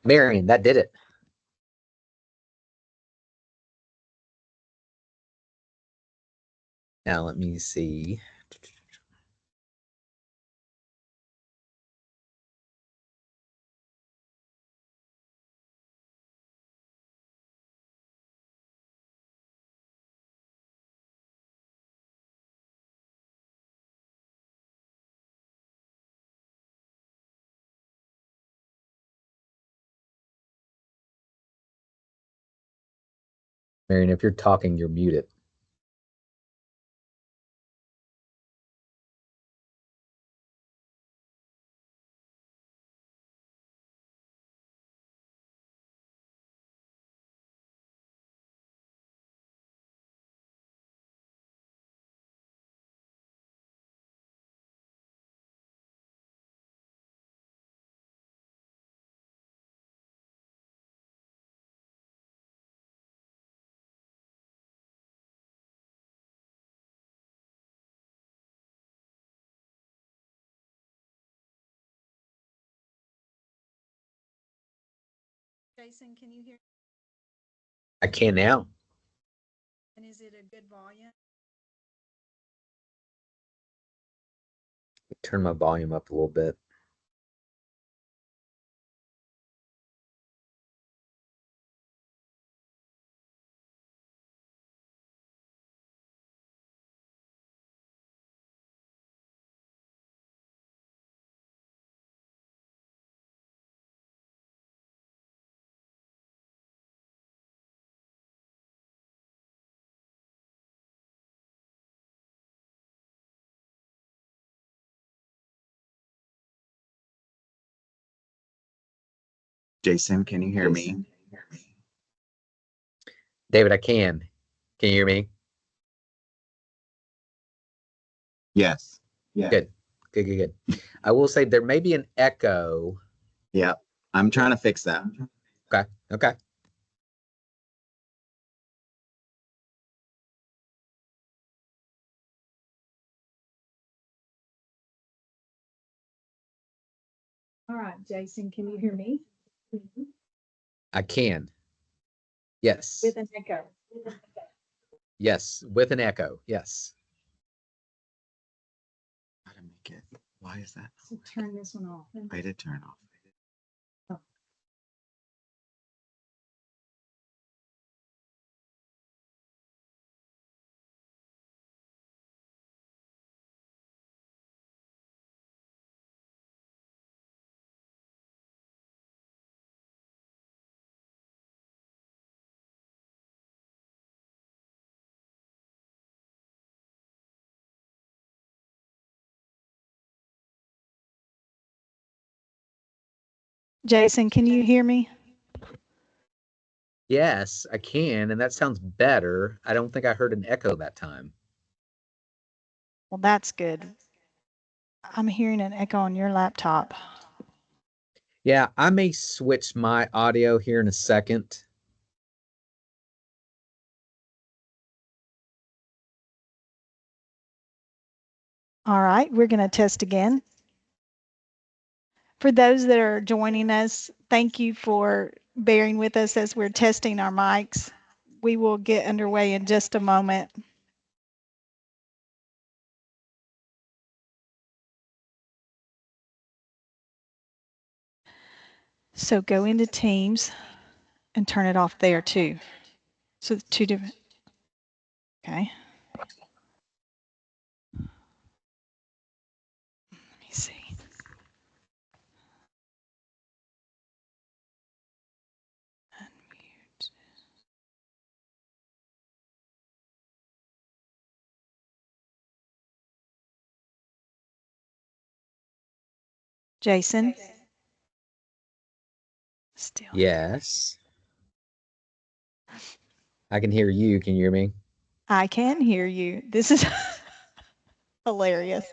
Marion, that did it. Now let me see. Marion, if you're talking, you're muted. Jason, can you hear? I can now. And is it a good volume? Turn my volume up a little bit. Jason, can you hear me? David, I can. Can you hear me? Yes. Yeah. Good. I will say there may be an echo. Yeah, I'm trying to fix that. Okay. All right, Jason, can you hear me? I can. Yes. With an echo. Yes, with an echo. Yes. How to make it? Why is that? So turn this one off. I did turn off. Oh. Jason, can you hear me? Yes, I can, and that sounds better. I don't think I heard an echo that time. Well, that's good. I'm hearing an echo on your laptop. Yeah, I may switch my audio here in a second. All right, we're going to test again. For those that are joining us, thank you for bearing with us as we're testing our mics. We will get underway in just a moment. So go into Teams and turn it off there too. So it's two different. Okay. Let me see. Unmute. Jason? Still. Yes. I can hear you. Can you hear me? I can hear you. This is hilarious.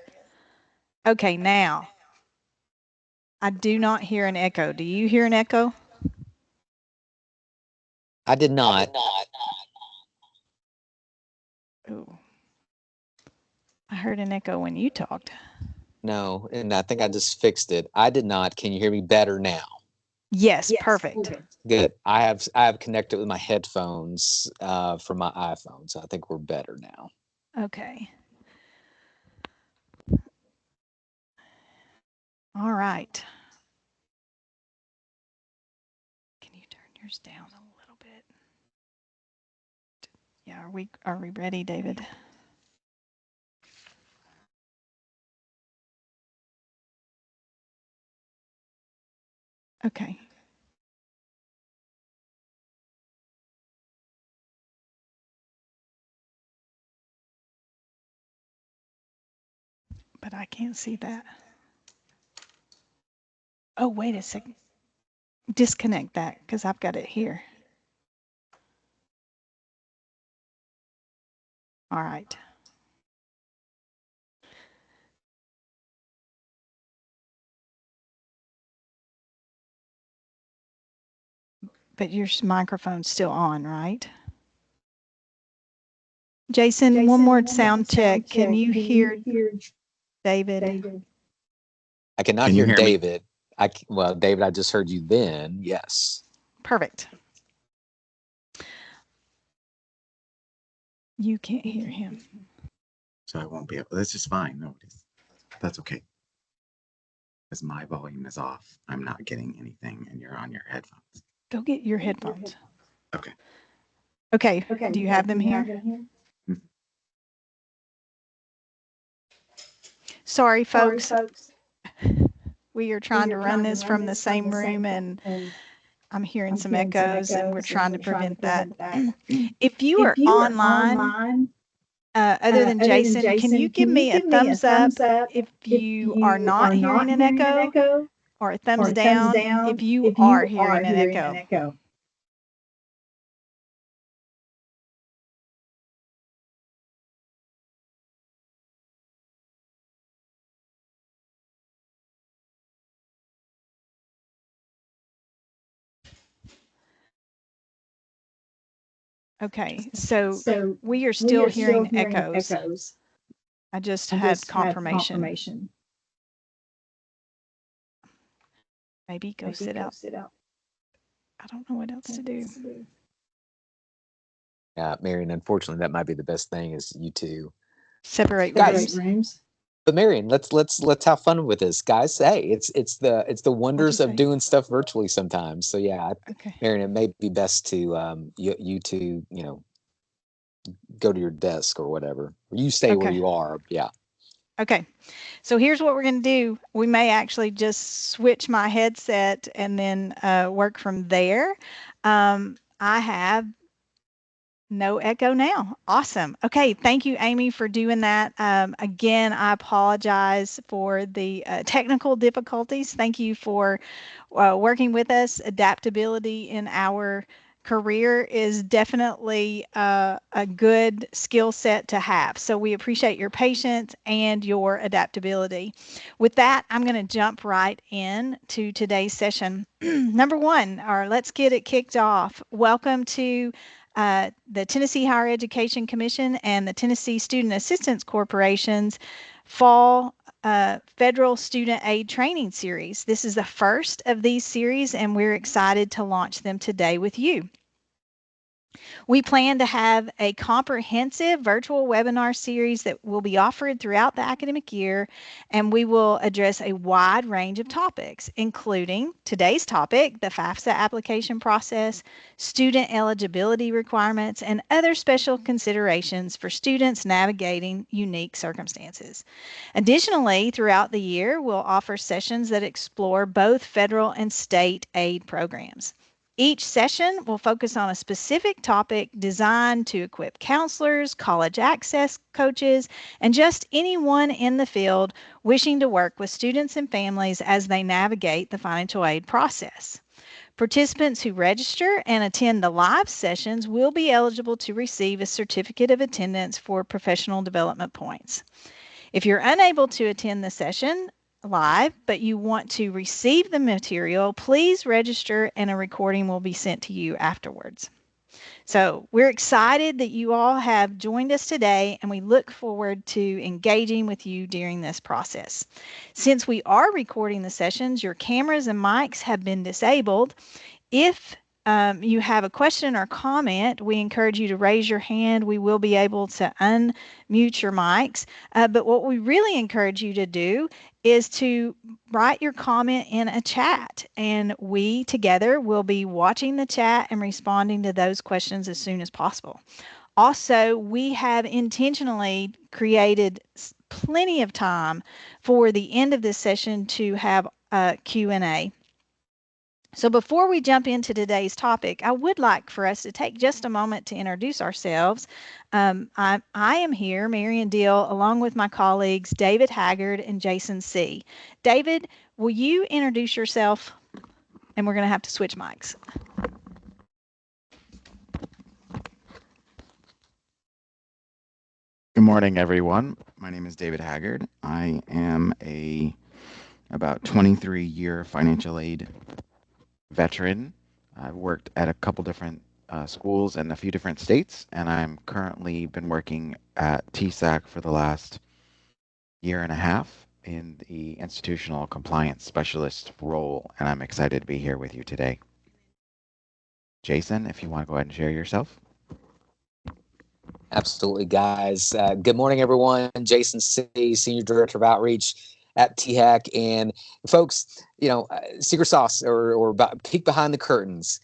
Okay, now. I do not hear an echo. Do you hear an echo? I did not. Ooh. I heard an echo when you talked. No, and I think I just fixed it. I did not. Can you hear me better now? Yes, perfect. Good. I have connected with my headphones from my iPhone, so I think we're better now. Okay. All right. Can you turn yours down a little bit? Yeah, are we ready, David? Okay. But I can't see that. Oh, wait a second. Disconnect that because I've got it here. All right. But your microphone's still on, right? Jason, one more sound check. Can you hear David? I cannot Can you hear hear me? David. Well, David, I just heard you then. Yes. Perfect. You can't hear him. So I won't be able. That's just fine. Nobody's. That's okay. Because my volume is off. I'm not getting anything, and you're on your headphones. Go get your headphones. Okay. Okay. Do you have them here? Mhm. Sorry, folks. We are trying to run this from the same room, and I'm hearing some echoes, and we're trying to prevent that. If you are online, other than Jason, can you give me a thumbs up if you are not hearing an echo, or a thumbs down if you are hearing an echo? Okay, so we are still hearing echoes. I just had confirmation. Maybe go sit out. I don't know what else to do. Yeah, Marion, unfortunately, that might be the best thing is you two. Separate Guys, rooms. But Marion, let's have fun with this, guys. Hey, it's the wonders of say? doing stuff virtually sometimes. So yeah, Okay. Marion, it may be best to you two go to your desk or whatever. You stay where Okay. you are. Yeah. Okay. So here's what we're going to do. We may actually just switch my headset and then work from there. I have no echo now. Awesome. Okay. Thank you, Amy, for doing that. Again, I apologize for the technical difficulties. Thank you for working with us. Adaptability in our career is definitely a good skill set to have. So we appreciate your patience and your adaptability. With that, I'm going to jump right in to today's session. Number one, or let's get it kicked off. Welcome to the Tennessee Higher Education Commission and the Tennessee Student Assistance Corporation's Fall Federal Student Aid Training Series. This is the first of these series, and we're excited to launch them today with you. We plan to have a comprehensive virtual webinar series that will be offered throughout the academic year, and we will address a wide range of topics, including today's topic, the FAFSA application process, student eligibility requirements, and other special considerations for students navigating unique circumstances. Additionally, throughout the year, we'll offer sessions that explore both federal and state aid programs. Each session will focus on a specific topic designed to equip counselors, college access coaches, and just anyone in the field wishing to work with students and families as they navigate the financial aid process. Participants who register and attend the live sessions will be eligible to receive a certificate of attendance for professional development points. If you're unable to attend the session live, but you want to receive the material, please register and a recording will be sent to you afterwards. So we're excited that you all have joined us today, and we look forward to engaging with you during this process. Since we are recording the sessions, your cameras and mics have been disabled. If you have a question or comment, we encourage you to raise your hand. We will be able to unmute your mics. But what we really encourage you to do is to write your comment in a chat, and we together will be watching the chat and responding to those questions as soon as possible. Also, we have intentionally created plenty of time for the end of this session to have a Q&A. So before we jump into today's topic, I would like for us to take just a moment to introduce ourselves. I am here, Marion Deal, along with my colleagues David Haggard and Jason C. David, will you introduce yourself? And we're going to have to switch mics. Good morning, everyone. My name is David Haggard. I am about 23-year financial aid veteran. I've worked at a couple different schools in a few different states, and I'm currently been working at TSAC for the last year and a half in the institutional compliance specialist role, and I'm excited to be here with you today. Jason, if you want to go ahead and share yourself. Absolutely, guys. Good morning, everyone. Jason C., Senior Director of Outreach at THEC. And folks, secret sauce or peek behind the curtains.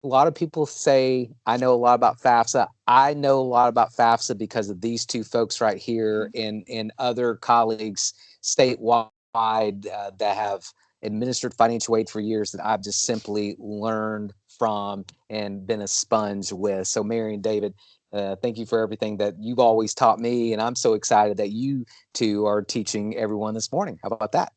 A lot of people say, I know a lot about FAFSA. I know a lot about FAFSA because of these two folks right here and other colleagues statewide that have administered financial aid for years that I've just simply learned from and been a sponge with. So Mary and David, thank you for everything that you've always taught me. And I'm so excited that you two are teaching everyone this morning. How about that?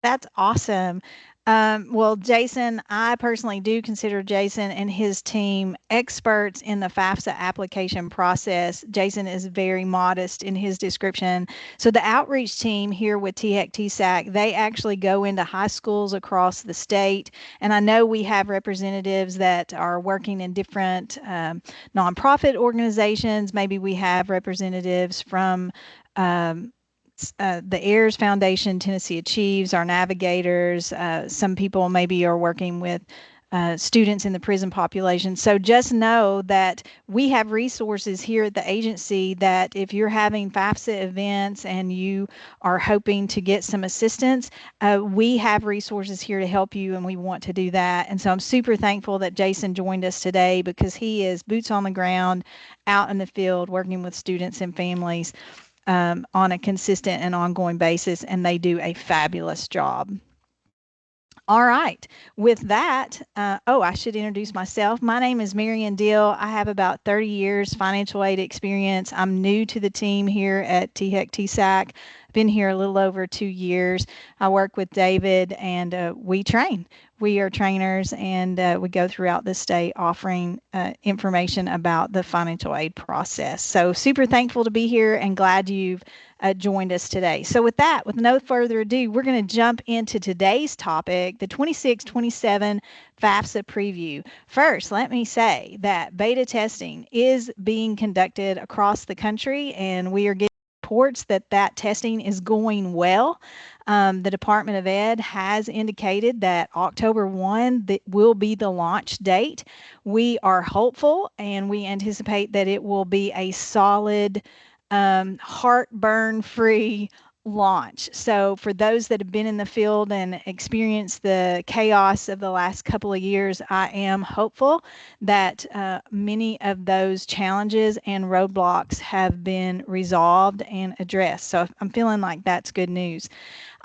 That's awesome. Well, Jason, I personally do consider Jason and his team experts in the FAFSA application process. Jason is very modest in his description. So the outreach team here with THEC TSAC, they actually go into high schools across the state. And I know we have representatives that are working in different nonprofit organizations. Maybe we have representatives from the Heirs Foundation, Tennessee Achieves, our navigators. Some people maybe are working with students in the prison population. So just know that we have resources here at the agency that if you're having FAFSA events and you are hoping to get some assistance, we have resources here to help you, and we want to do that. And so I'm super thankful that Jason joined us today because he is boots on the ground, out in the field, working with students and families on a consistent and ongoing basis, and they do a fabulous job. All right, with that, I should introduce myself. My name is Marion Deal. I have about 30 years financial aid experience. I'm new to the team here at THEC TSAC. Been here a little over 2 years. I work with David, and we train. We are trainers, and we go throughout the state offering information about the financial aid process. So super thankful to be here and glad you've joined us today. So with that, with no further ado, we're going to jump into today's topic, the 26-27 FAFSA preview. First, let me say that beta testing is being conducted across the country, and we are getting reports that testing is going well. The Department of Ed has indicated that October 1 will be the launch date. We are hopeful, and we anticipate that it will be a solid, heartburn-free launch. So for those that have been in the field and experienced the chaos of the last couple of years, I am hopeful that many of those challenges and roadblocks have been resolved and addressed. So I'm feeling like that's good news.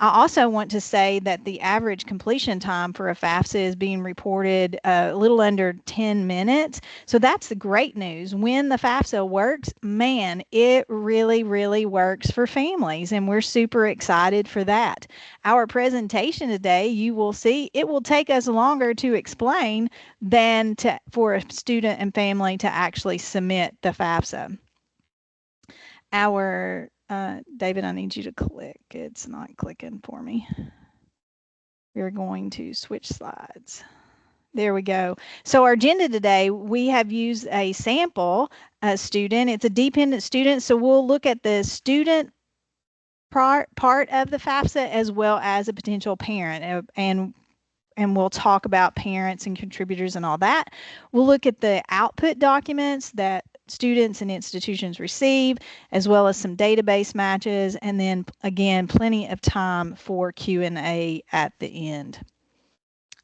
I also want to say that the average completion time for a FAFSA is being reported a little under 10 minutes. So that's the great news. When the FAFSA works, man, it really, really works for families, and we're super excited for that. Our presentation today, you will see, it will take us longer to explain than for a student and family to actually submit the FAFSA. David, I need you to click. It's not clicking for me. We're going to switch slides. There we go. So our agenda today, we have used a sample student. It's a dependent student, so we'll look at the student part of the FAFSA as well as a potential parent, and we'll talk about parents and contributors and all that. We'll look at the output documents that students and institutions receive, as well as some database matches, and then again, plenty of time for Q&A at the end.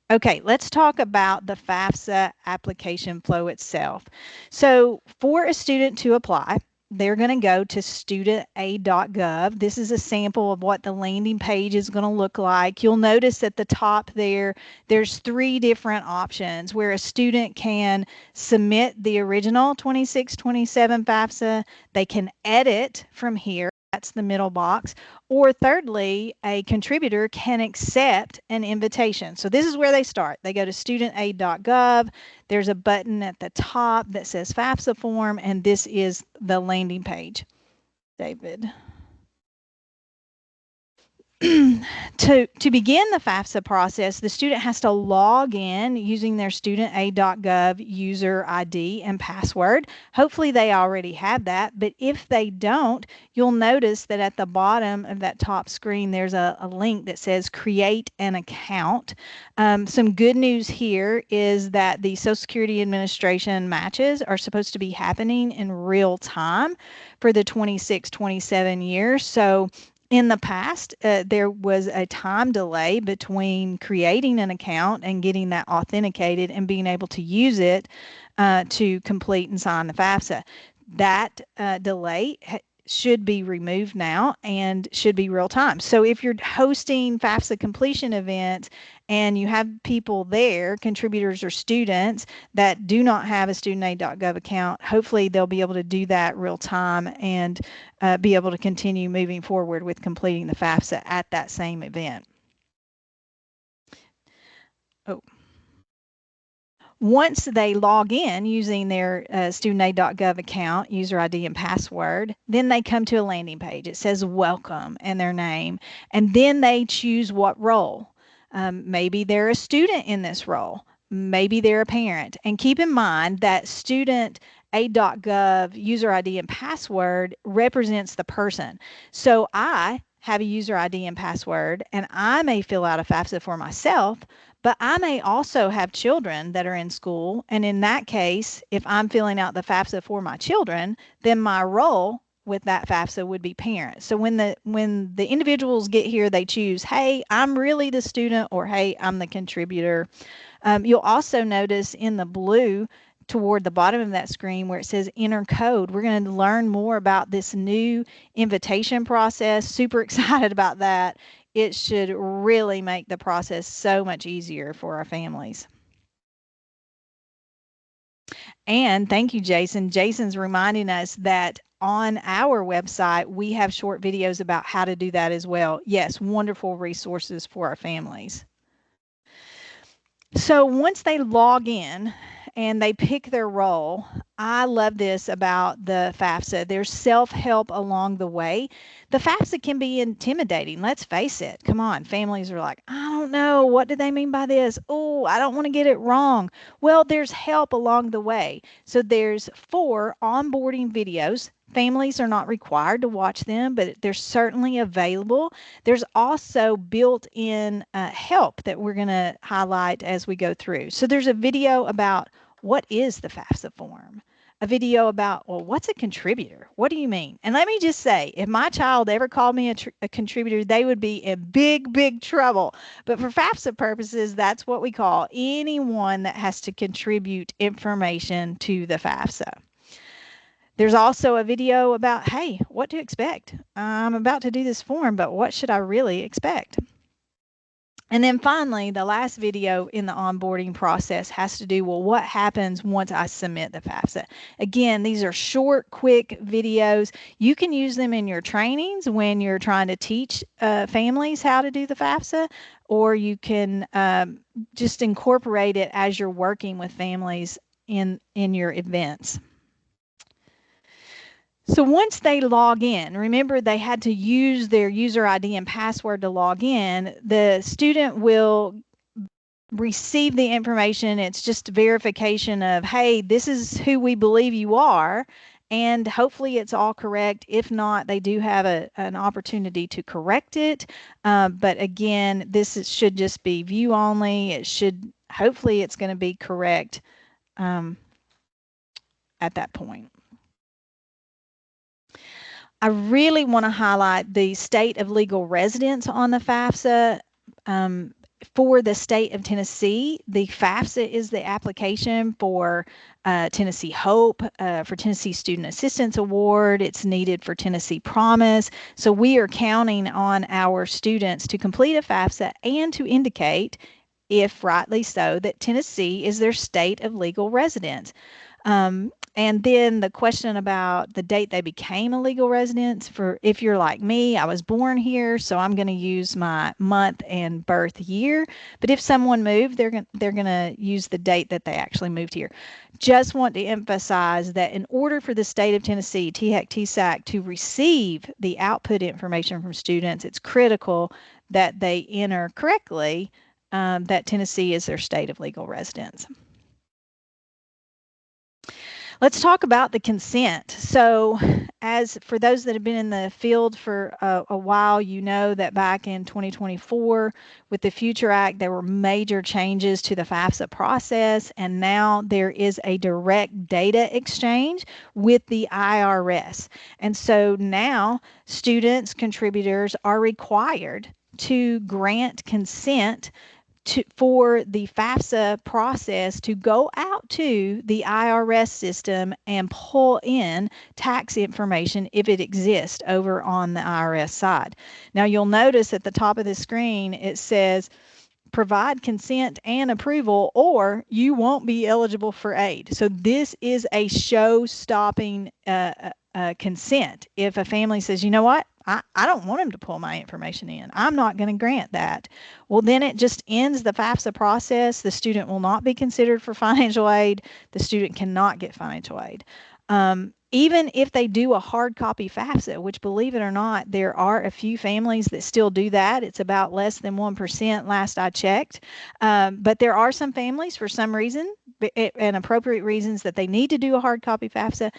Okay, let's talk about the FAFSA application flow itself. So for a student to apply, they're going to go to studentaid.gov. This is a sample of what the landing page is going to look like. You'll notice at the top there's 3 different options where a student can submit the original 26-27 FAFSA. They can edit from here. That's the middle box. Or thirdly, a contributor can accept an invitation. So this is where they start. They go to studentaid.gov. There's a button at the top that says FAFSA form, and this is the landing page. David. To begin the FAFSA process, the student has to log in using their studentaid.gov user ID and password. Hopefully they already have that, but if they don't, you'll notice that at the bottom of that top screen there's a link that says create an account. Some good news here is that the Social Security Administration matches are supposed to be happening in real time for the 26-27 year. So in the past, there was a time delay between creating an account and getting that authenticated and being able to use it to complete and sign the FAFSA. That delay should be removed now and should be real time. So if you're hosting FAFSA completion events and you have people there, contributors or students, that do not have a studentaid.gov account, hopefully they'll be able to do that real time and be able to continue moving forward with completing the FAFSA at that same event. Oh. Once they log in using their studentaid.gov account, user ID and password, then they come to a landing page. It says welcome and their name, and then they choose what role. Maybe they're a student in this role. Maybe they're a parent. And keep in mind that studentaid.gov user ID and password represents the person. So I have a user ID and password, and I may fill out a FAFSA for myself, but I may also have children that are in school, and in that case, if I'm filling out the FAFSA for my children, then my role with that FAFSA would be parent. So when the individuals get here, they choose, hey, I'm really the student, or hey, I'm the contributor. You'll also notice in the blue toward the bottom of that screen where it says enter code, we're going to learn more about this new invitation process. Super excited about that. It should really make the process so much easier for our families. And thank you, Jason. Jason's reminding us that on our website, we have short videos about how to do that as well. Yes, wonderful resources for our families. So once they log in and they pick their role, I love this about the FAFSA. There's self-help along the way. The FAFSA can be intimidating. Let's face it. Come on. Families are like, I don't know. What do they mean by this? Oh, I don't want to get it wrong. Well, there's help along the way. So there's 4 onboarding videos. Families are not required to watch them, but they're certainly available. There's also built-in help that we're going to highlight as we go through. So there's a video about what is the FAFSA form, a video about, well, what's a contributor? What do you mean? And let me just say, if my child ever called me a contributor, they would be in big, big trouble. But for FAFSA purposes, that's what we call anyone that has to contribute information to the FAFSA. There's also a video about, hey, what to expect. I'm about to do this form, but what should I really expect? And then finally, the last video in the onboarding process has to do, well, what happens once I submit the FAFSA? Again, these are short, quick videos. You can use them in your trainings when you're trying to teach families how to do the FAFSA, or you can just incorporate it as you're working with families in your events. So once they log in, remember they had to use their user ID and password to log in, the student will receive the information. It's just verification of, hey, this is who we believe you are, and hopefully it's all correct. If not, they do have an opportunity to correct it. But again, should just be view only. Hopefully it's going to be correct at that point. I really want to highlight the state of legal residence on the FAFSA. For the state of Tennessee, the FAFSA is the application for Tennessee Hope, for Tennessee Student Assistance Award. It's needed for Tennessee Promise. So we are counting on our students to complete a FAFSA and to indicate, if rightly so, that Tennessee is their state of legal residence. And then the question about the date they became a legal resident, for if you're like me, I was born here, so I'm going to use my month and birth year. But if someone moved, they're going to use the date that they actually moved here. Just want to emphasize that in order for the state of Tennessee, THEC, TSAC, to receive the output information from students, it's critical that they enter correctly that Tennessee is their state of legal residence. Let's talk about the consent. So, as for those that have been in the field for a while, you know that back in 2024 with the Future Act, there were major changes to the FAFSA process, and now there is a direct data exchange with the IRS. And so now students, contributors are required to grant consent for the FAFSA process to go out to the IRS system and pull in tax information if it exists over on the IRS side. Now you'll notice at the top of the screen it says provide consent and approval or you won't be eligible for aid. So this is a show-stopping consent. If a family says, you know what, I don't want him to pull my information in, I'm not going to grant that, well, then it just ends the FAFSA process. The student will not be considered for financial aid. The student cannot get financial aid. Even if they do a hard copy FAFSA, which, believe it or not, there are a few families that still do that. It's about less than 1% last I checked. But there are some families, for some reason, and appropriate reasons, that they need to do a hard copy FAFSA.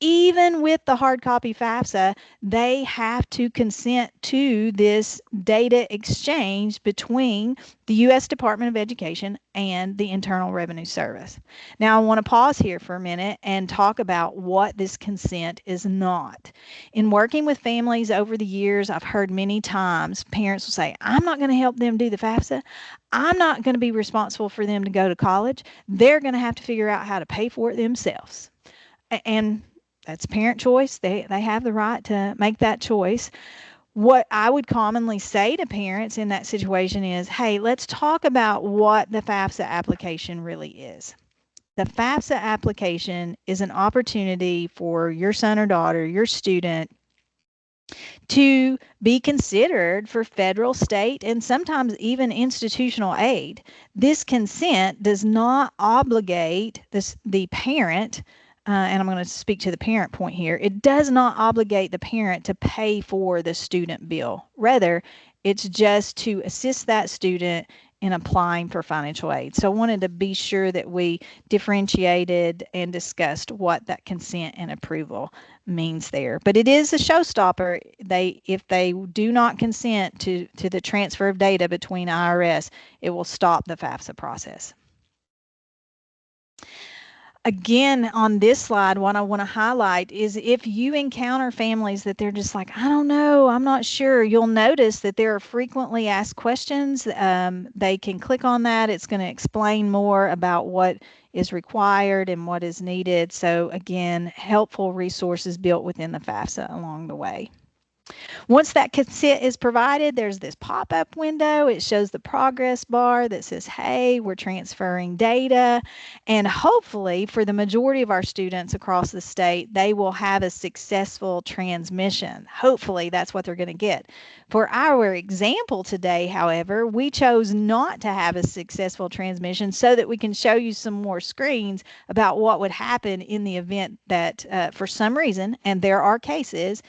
Even with the hard copy FAFSA, they have to consent to this data exchange between the U.S. Department of Education and the Internal Revenue Service. Now, I want to pause here for a minute and talk about what this consent is not. In working with families over the years, I've heard many times parents will say, I'm not going to help them do the FAFSA. I'm not going to be responsible for them to go to college. They're going to have to figure out how to pay for it themselves. And that's parent choice. They have the right to make that choice. What I would commonly say to parents in that situation is, hey, let's talk about what the FAFSA application really is. The FAFSA application is an opportunity for your son or daughter, your student, to be considered for federal, state, and sometimes even institutional aid. This consent does not obligate the parent, and I'm going to speak to the parent point here. It does not obligate the parent to pay for the student bill. Rather, it's just to assist that student in applying for financial aid. So I wanted to be sure that we differentiated and discussed what that consent and approval means there. But it is a showstopper. If they do not consent to the transfer of data between IRS, it will stop the FAFSA process. Again, on this slide, what I want to highlight is if you encounter families that they're just like, I don't know, I'm not sure, you'll notice that there are frequently asked questions. They can click on that. It's going to explain more about what is required and what is needed. So again, helpful resources built within the FAFSA along the way. Once that consent is provided, there's this pop-up window. It shows the progress bar that says, hey, we're transferring data. And hopefully, for the majority of our students across the state, they will have a successful transmission. Hopefully, that's what they're going to get. For our example today, however, we chose not to have a successful transmission so that we can show you some more screens about what would happen in the event that, for some reason, and there are cases,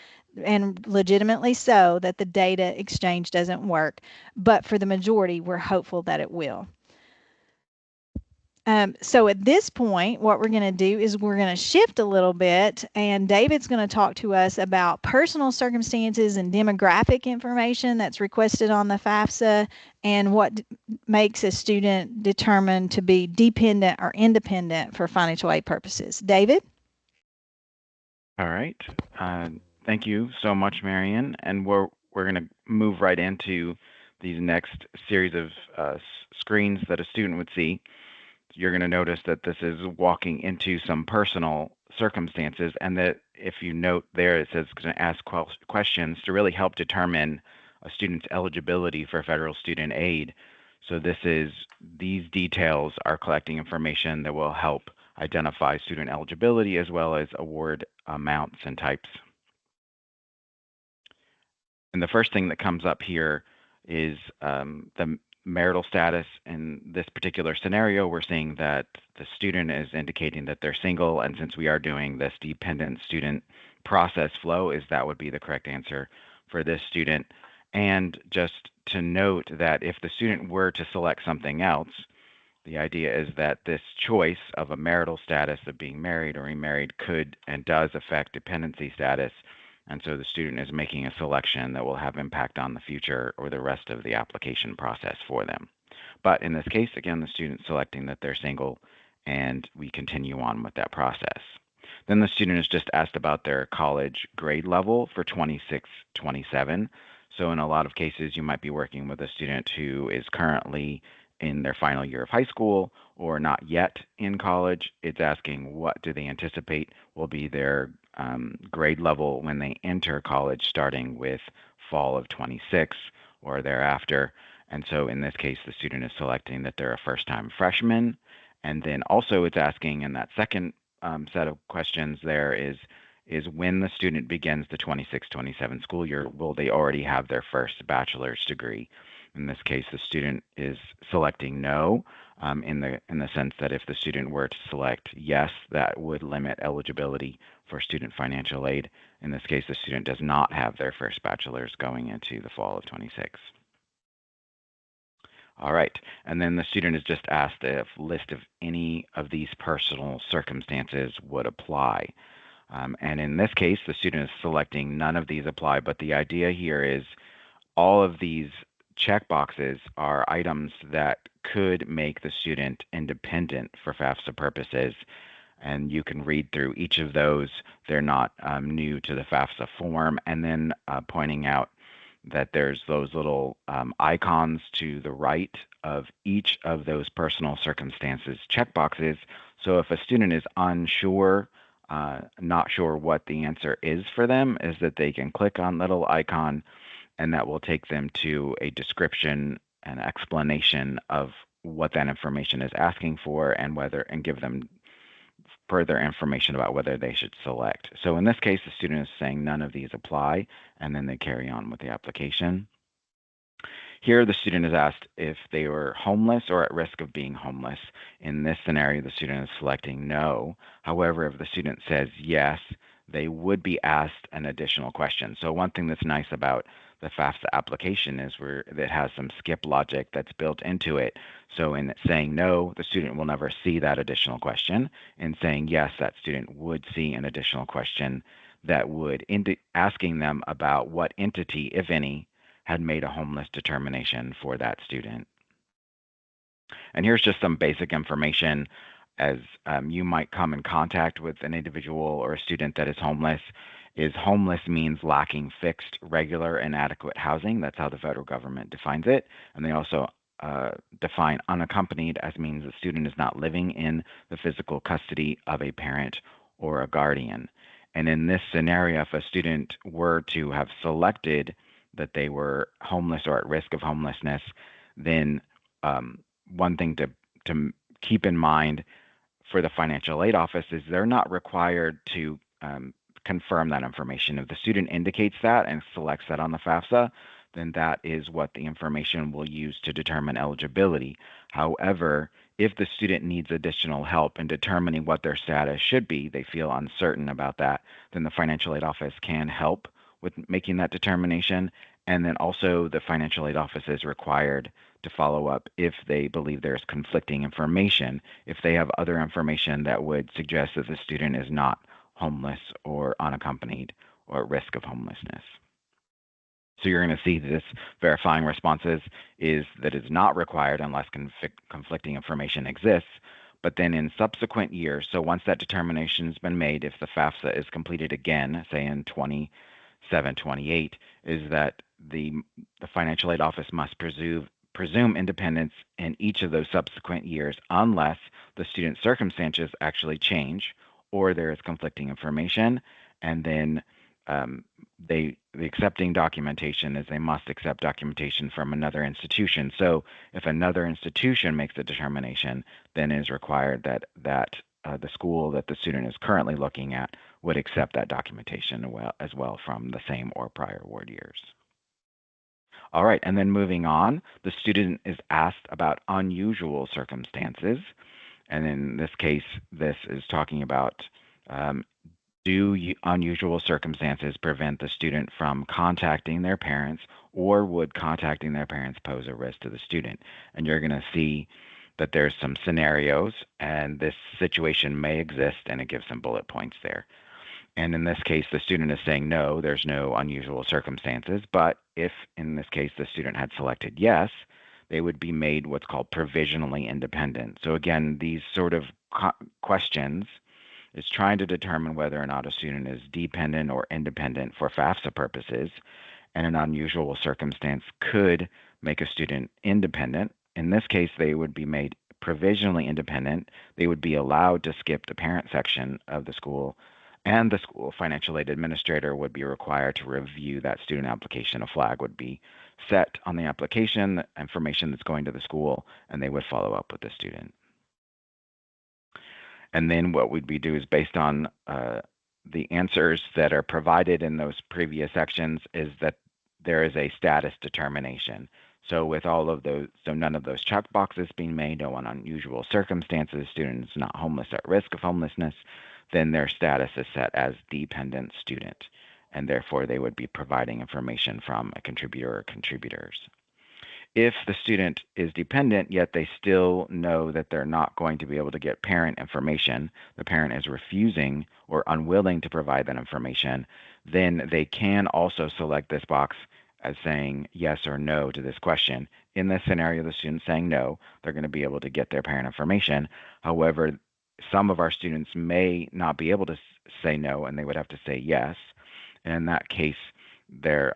and legitimately so, that the data exchange doesn't work. But for the majority, we're hopeful that it will. So at this point, what we're going to do is we're going to shift a little bit, and David's going to talk to us about personal circumstances and demographic information that's requested on the FAFSA and what makes a student determined to be dependent or independent for financial aid purposes. David? All right. Thank you so much, Marion. And we're going to move right into these next series of screens that a student would see. You're going to notice that this is walking into some personal circumstances, and that if you note there, it says it's going to ask questions to really help determine a student's eligibility for federal student aid. So these details are collecting information that will help identify student eligibility as well as award amounts and types. And the first thing that comes up here is the marital status. In this particular scenario, we're seeing that the student is indicating that they're single, and since we are doing this dependent student process flow, that would be the correct answer for this student. And just to note that if the student were to select something else, the idea is that this choice of a marital status of being married or remarried could and does affect dependency status. And so the student is making a selection that will have impact on the future or the rest of the application process for them. But in this case, again, the student's selecting that they're single, and we continue on with that process. Then the student is just asked about their college grade level for 26-27. So in a lot of cases, you might be working with a student who is currently in their final year of high school or not yet in college. It's asking what do they anticipate will be their grade level when they enter college, starting with fall of 26 or thereafter. And so in this case, the student is selecting that they're a first-time freshman. And then also it's asking in that second set of questions there is when the student begins the 26-27 school year, will they already have their first bachelor's degree? In this case, the student is selecting no, in the sense that if the student were to select yes, that would limit eligibility for student financial aid. In this case, the student does not have their first bachelor's going into the fall of 26. All right, and then the student is just asked if a list of any of these personal circumstances would apply. And in this case, the student is selecting none of these apply, but the idea here is all of these checkboxes are items that could make the student independent for FAFSA purposes. And you can read through each of those. They're not new to the FAFSA form. And then pointing out that there's those little icons to the right of each of those personal circumstances checkboxes. So if a student is unsure, not sure what the answer is for them, is that they can click on little icon, and that will take them to a description and explanation of what that information is asking for and give them further information about whether they should select. So in this case, the student is saying none of these apply, and then they carry on with the application. Here, the student is asked if they were homeless or at risk of being homeless. In this scenario, the student is selecting no. However, if the student says yes, they would be asked an additional question. So one thing that's nice about the FAFSA application is it has some skip logic that's built into it. So in saying no, the student will never see that additional question. In saying yes, that student would see an additional question that would asking them about what entity, if any, had made a homeless determination for that student. And here's just some basic information as you might come in contact with an individual or a student that is homeless. Homeless means lacking fixed, regular, and adequate housing. That's how the federal government defines it. And they also define unaccompanied as means the student is not living in the physical custody of a parent or a guardian. And in this scenario, if a student were to have selected that they were homeless or at risk of homelessness, then one thing to keep in mind for the financial aid office is they're not required to confirm that information. If the student indicates that and selects that on the FAFSA, then that is what the information will use to determine eligibility. However, if the student needs additional help in determining what their status should be, they feel uncertain about that, then the financial aid office can help with making that determination. And then also the financial aid office is required to follow up if they believe there's conflicting information, if they have other information that would suggest that the student is not homeless or unaccompanied or at risk of homelessness. So you're going to see this verifying responses is that it's not required unless conflicting information exists. But then in subsequent years, so once that determination has been made, if the FAFSA is completed again, say in 27, 28, is that the financial aid office must presume independence in each of those subsequent years unless the student's circumstances actually change or there is conflicting information. And then the accepting documentation is they must accept documentation from another institution. So if another institution makes the determination, then it is required that the school that the student is currently looking at would accept that documentation as well from the same or prior award years. All right, and then moving on, the student is asked about unusual circumstances. And in this case, this is talking about do unusual circumstances prevent the student from contacting their parents, or would contacting their parents pose a risk to the student? And you're going to see that there's some scenarios, and this situation may exist, and it gives some bullet points there. And in this case, the student is saying no, there's no unusual circumstances. But if in this case the student had selected yes, they would be made what's called provisionally independent. So again, these sort of questions is trying to determine whether or not a student is dependent or independent for FAFSA purposes, and an unusual circumstance could make a student independent. In this case, they would be made provisionally independent. They would be allowed to skip the parent section of the school, and the school financial aid administrator would be required to review that student application. A flag would be set on the application, the information that's going to the school, and they would follow up with the student. And then what we'd do is based on the answers that are provided in those previous sections is that there is a status determination. So with all of those, so none of those check boxes being made, no unusual circumstances, students not homeless at risk of homelessness, then their status is set as dependent student, and therefore they would be providing information from a contributor or contributors. If the student is dependent, yet they still know that they're not going to be able to get parent information, the parent is refusing or unwilling to provide that information, then they can also select this box as saying yes or no to this question. In this scenario, the student's saying no, they're going to be able to get their parent information. However, some of our students may not be able to say no, and they would have to say yes. And in that case, there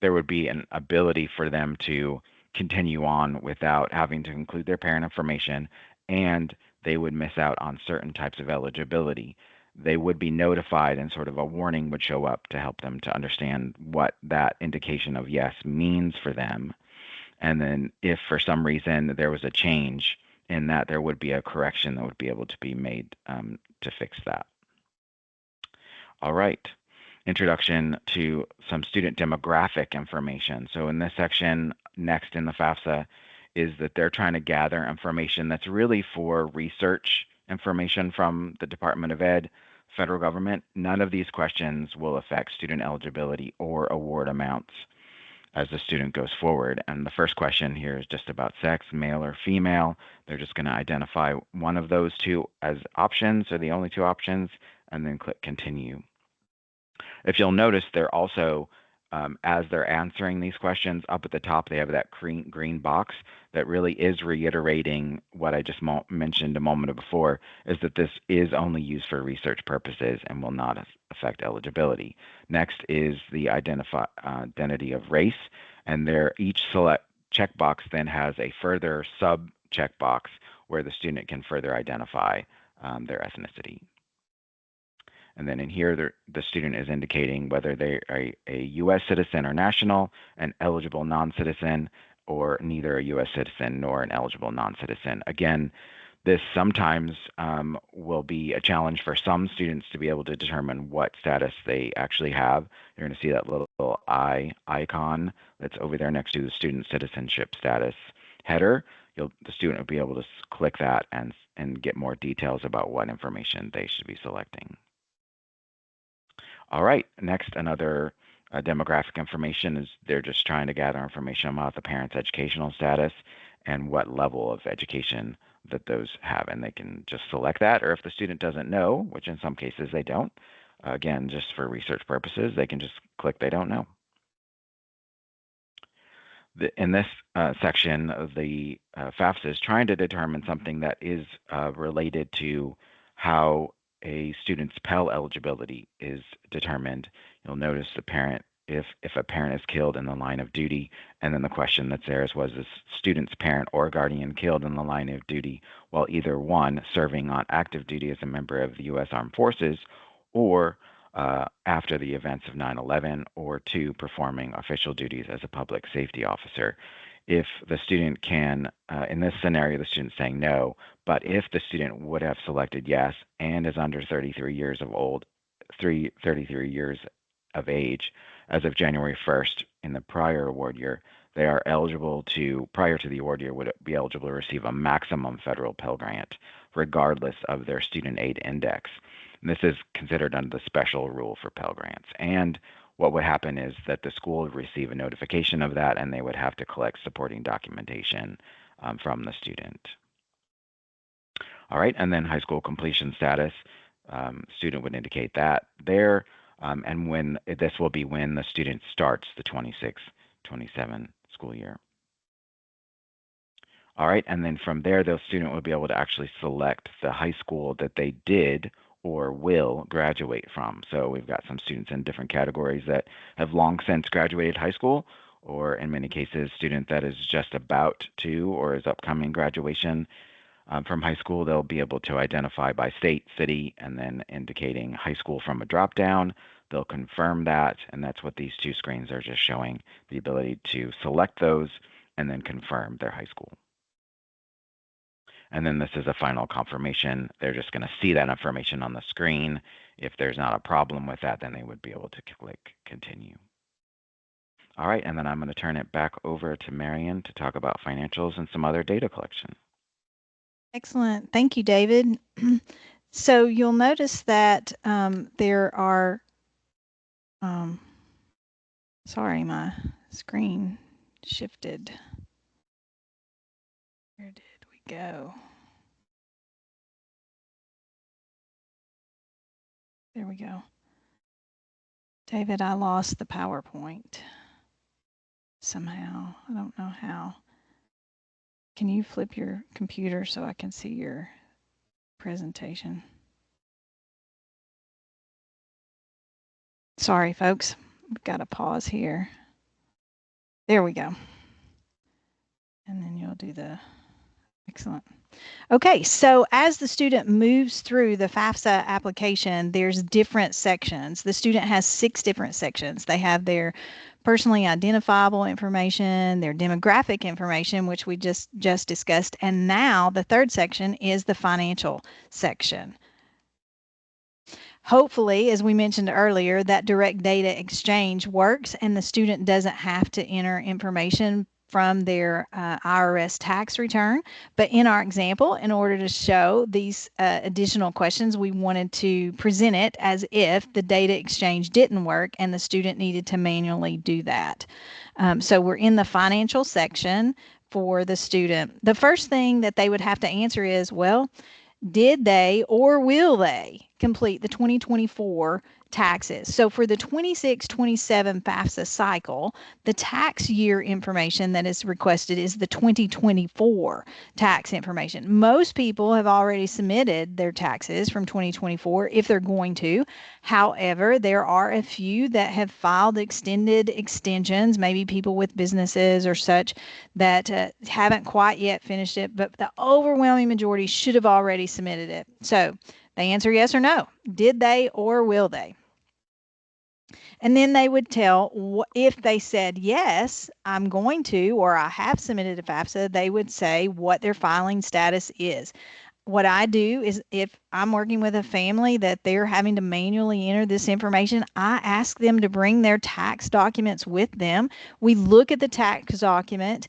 would be an ability for them to continue on without having to include their parent information, and they would miss out on certain types of eligibility. They would be notified, and sort of a warning would show up to help them to understand what that indication of yes means for them. And then if for some reason there was a change in that, there would be a correction that would be able to be made to fix that. All right. Introduction to some student demographic information. So in this section, next in the FAFSA, is that they're trying to gather information that's really for research information from the Department of Ed, federal government. None of these questions will affect student eligibility or award amounts as the student goes forward. And the first question here is just about sex, male or female. They're just going to identify one of those two as options, or the only two options, and then click continue. If you'll notice, they're also, as they're answering these questions, up at the top, they have that green box that really is reiterating what I just mentioned a moment before, is that this is only used for research purposes and will not affect eligibility. Next is the identity of race, and each select checkbox then has a further sub checkbox where the student can further identify their ethnicity. And then in here, the student is indicating whether they are a U.S. citizen or national, an eligible non-citizen, or neither a U.S. citizen nor an eligible non-citizen. Again, this sometimes will be a challenge for some students to be able to determine what status they actually have. You're going to see that little eye icon that's over there next to the student citizenship status header. The student will be able to click that and get more details about what information they should be selecting. All right, next, another demographic information is they're just trying to gather information about the parent's educational status and what level of education that those have. And they can just select that, or if the student doesn't know, which in some cases they don't, again, just for research purposes, they can just click they don't know. In this section of the FAFSA is trying to determine something that is related to how a student's Pell eligibility is determined. You'll notice the parent, if a parent is killed in the line of duty, and then the question that's there is, was this student's parent or guardian killed in the line of duty while either one, serving on active duty as a member of the U.S. Armed Forces, or after the events of 9/11, or two, performing official duties as a public safety officer. If the student can, in this scenario, the student's saying no, but if the student would have selected yes and is under 33 years of old, 33 years of age as of January 1st in the prior award year, they are eligible to, prior to the award year, would be eligible to receive a maximum federal Pell Grant, regardless of their student aid index. And this is considered under the special rule for Pell Grants. And what would happen is that the school would receive a notification of that, and they would have to collect supporting documentation from the student. All right, and then high school completion status, student would indicate that there, and when this will be when the student starts the 26-27 school year. All right, and then from there, the student would be able to actually select the high school that they did or will graduate from. So we've got some students in different categories that have long since graduated high school, or in many cases, student that is just about to or is upcoming graduation from high school. They'll be able to identify by state, city, and then indicating high school from a drop-down. They'll confirm that, and that's what these two screens are just showing, the ability to select those and then confirm their high school. And then this is a final confirmation. They're just going to see that information on the screen. If there's not a problem with that, then they would be able to click continue. All right, and then I'm going to turn it back over to Marion to talk about financials and some other data collection. Excellent. Thank you, David. So you'll notice that there are, sorry, my screen shifted. Where did we go? There we go. David, I lost the PowerPoint somehow. I don't know how. Can you flip your computer so I can see your presentation? Sorry, folks. We've got to pause here. There we go. And then you'll do the, excellent. Okay, so as the student moves through the FAFSA application, there's different sections. The student has 6 different sections. They have their personally identifiable information, their demographic information, which we just discussed, and now the third section is the financial section. Hopefully, as we mentioned earlier, that direct data exchange works and the student doesn't have to enter information from their IRS tax return. But in our example, in order to show these additional questions, we wanted to present it as if the data exchange didn't work and the student needed to manually do that. So we're in the financial section for the student. The first thing that they would have to answer is, well, did they or will they complete the 2024 taxes? So for the 26-27 FAFSA cycle, the tax year information that is requested is the 2024 tax information. Most people have already submitted their taxes from 2024 if they're going to. However, there are a few that have filed extended extensions, maybe people with businesses or such that haven't quite yet finished it, but the overwhelming majority should have already submitted it. So they answer yes or no. Did they or will they? And then they would tell, if they said, yes, I'm going to, or I have submitted a FAFSA, they would say what their filing status is. What I do is if I'm working with a family that they're having to manually enter this information, I ask them to bring their tax documents with them. We look at the tax document.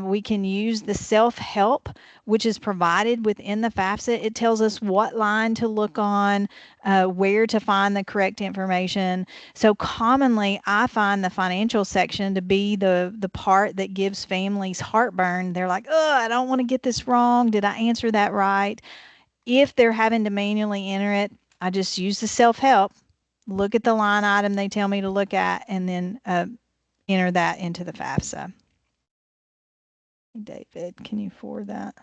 We can use the self-help, which is provided within the FAFSA. It tells us what line to look on, where to find the correct information. So commonly, I find the financial section to be the part that gives families heartburn. They're like, oh, I don't want to get this wrong. Did I answer that right? If they're having to manually enter it, I just use the self-help, look at the line item they tell me to look at, and then enter that into the FAFSA. David, can you forward that?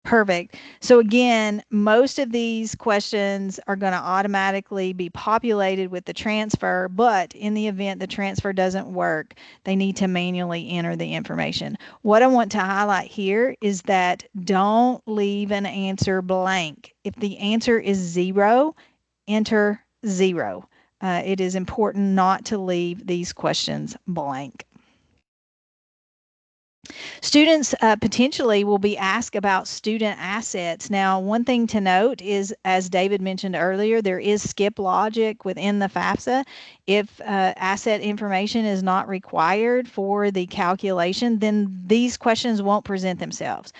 Perfect. So again, most of these questions are going to automatically be populated with the transfer, but in the event the transfer doesn't work, they need to manually enter the information. What I want to highlight here is that don't leave an answer blank. If the answer is 0, enter 0. It is important not to leave these questions blank. Students potentially will be asked about student assets. Now, one thing to note is, as David mentioned earlier, there is skip logic within the FAFSA. If asset information is not required for the calculation, then these questions won't present themselves.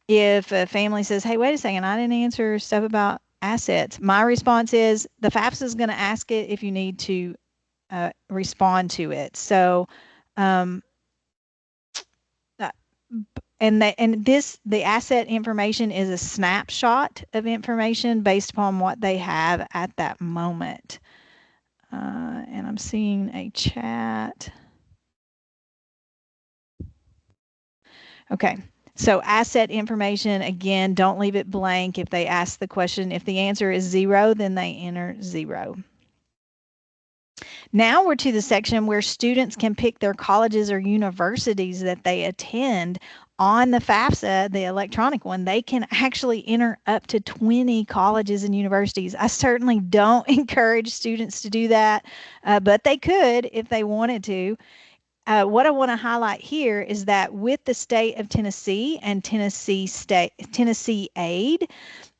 If a family says, hey, wait a second, I didn't answer stuff about assets, my response is the FAFSA is going to ask it if you need to respond to it. So, the asset information is a snapshot of information based upon what they have at that moment. And I'm seeing a chat. Okay. So asset information, again, don't leave it blank. If they ask the question, if the answer is 0, then they enter 0. Now we're to the section where students can pick their colleges or universities that they attend. On the FAFSA, the electronic one, they can actually enter up to 20 colleges and universities. I certainly don't encourage students to do that, but they could if they wanted to. What I want to highlight here is that with the state of Tennessee and Tennessee Aid,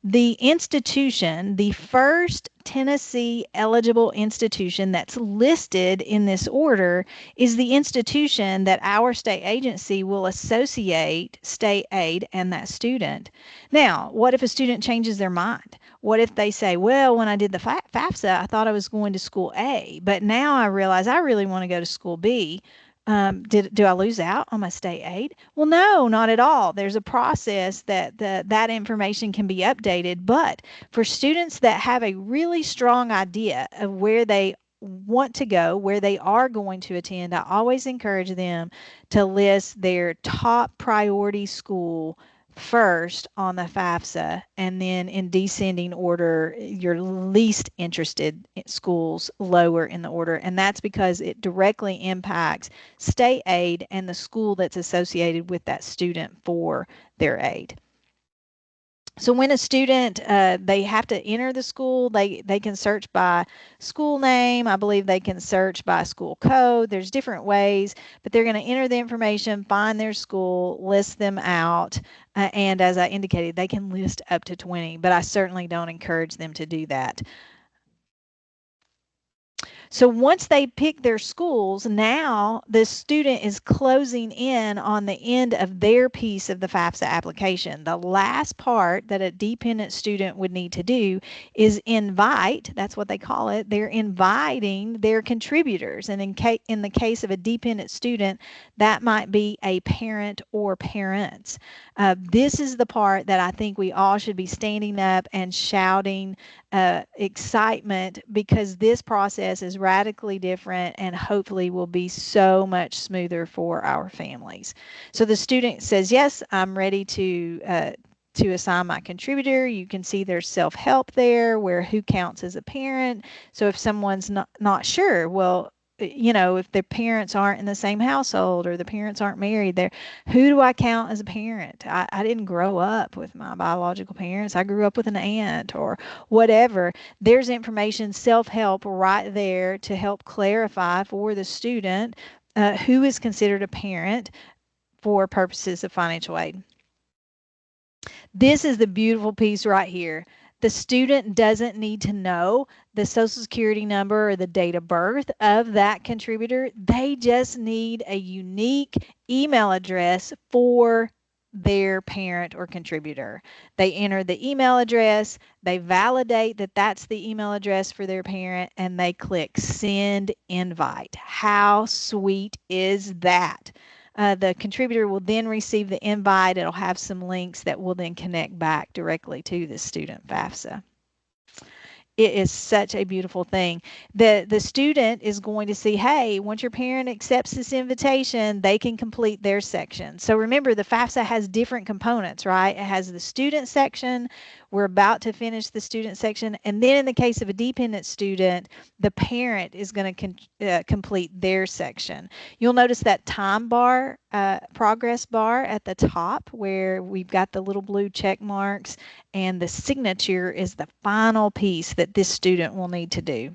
the institution, the first Tennessee eligible institution that's listed in this order, is the institution that our state agency will associate state aid and that student. Now, what if a student changes their mind? What if they say, well, when I did the FAFSA, I thought I was going to school A, but now I realize I really want to go to school B. Do I lose out on my state aid? Well, no, not at all. There's a process that information can be updated. But for students that have a really strong idea of where they want to go, where they are going to attend, I always encourage them to list their top priority school first on the FAFSA, and then in descending order, your least interested schools lower in the order. And that's because it directly impacts state aid and the school that's associated with that student for their aid. So when a student, they have to enter the school, they can search by school name. I believe they can search by school code. There's different ways, but they're going to enter the information, find their school, list them out. And as I indicated, they can list up to 20, but I certainly don't encourage them to do that. So once they pick their schools, now the student is closing in on the end of their piece of the FAFSA application. The last part that a dependent student would need to do is invite, that's what they call it, they're inviting their contributors. And in the case of a dependent student, that might be a parent or parents. This is the part that I think we all should be standing up and shouting excitement, because this process is radically different and hopefully will be so much smoother for our families. So the student says, yes, I'm ready to assign my contributor. You can see there's self-help there where who counts as a parent. So if someone's not sure, well, you know, if their parents aren't in the same household or the parents aren't married there, who do I count as a parent? I didn't grow up with my biological parents. I grew up with an aunt or whatever. There's information, self-help right there to help clarify for the student who is considered a parent for purposes of financial aid. This is the beautiful piece right here. The student doesn't need to know the social security number or the date of birth of that contributor. They just need a unique email address for their parent or contributor. They enter the email address, they validate that that's the email address for their parent, and they click send invite. How sweet is that? The contributor will then receive the invite. It'll have some links that will then connect back directly to the student FAFSA. It is such a beautiful thing. The student is going to see, hey, once your parent accepts this invitation, they can complete their section. So remember, the FAFSA has different components, right? It has the student section. We're about to finish the student section. And then in the case of a dependent student, the parent is going to complete their section. You'll notice that time bar, progress bar at the top where we've got the little blue check marks, and the signature is the final piece that this student will need to do.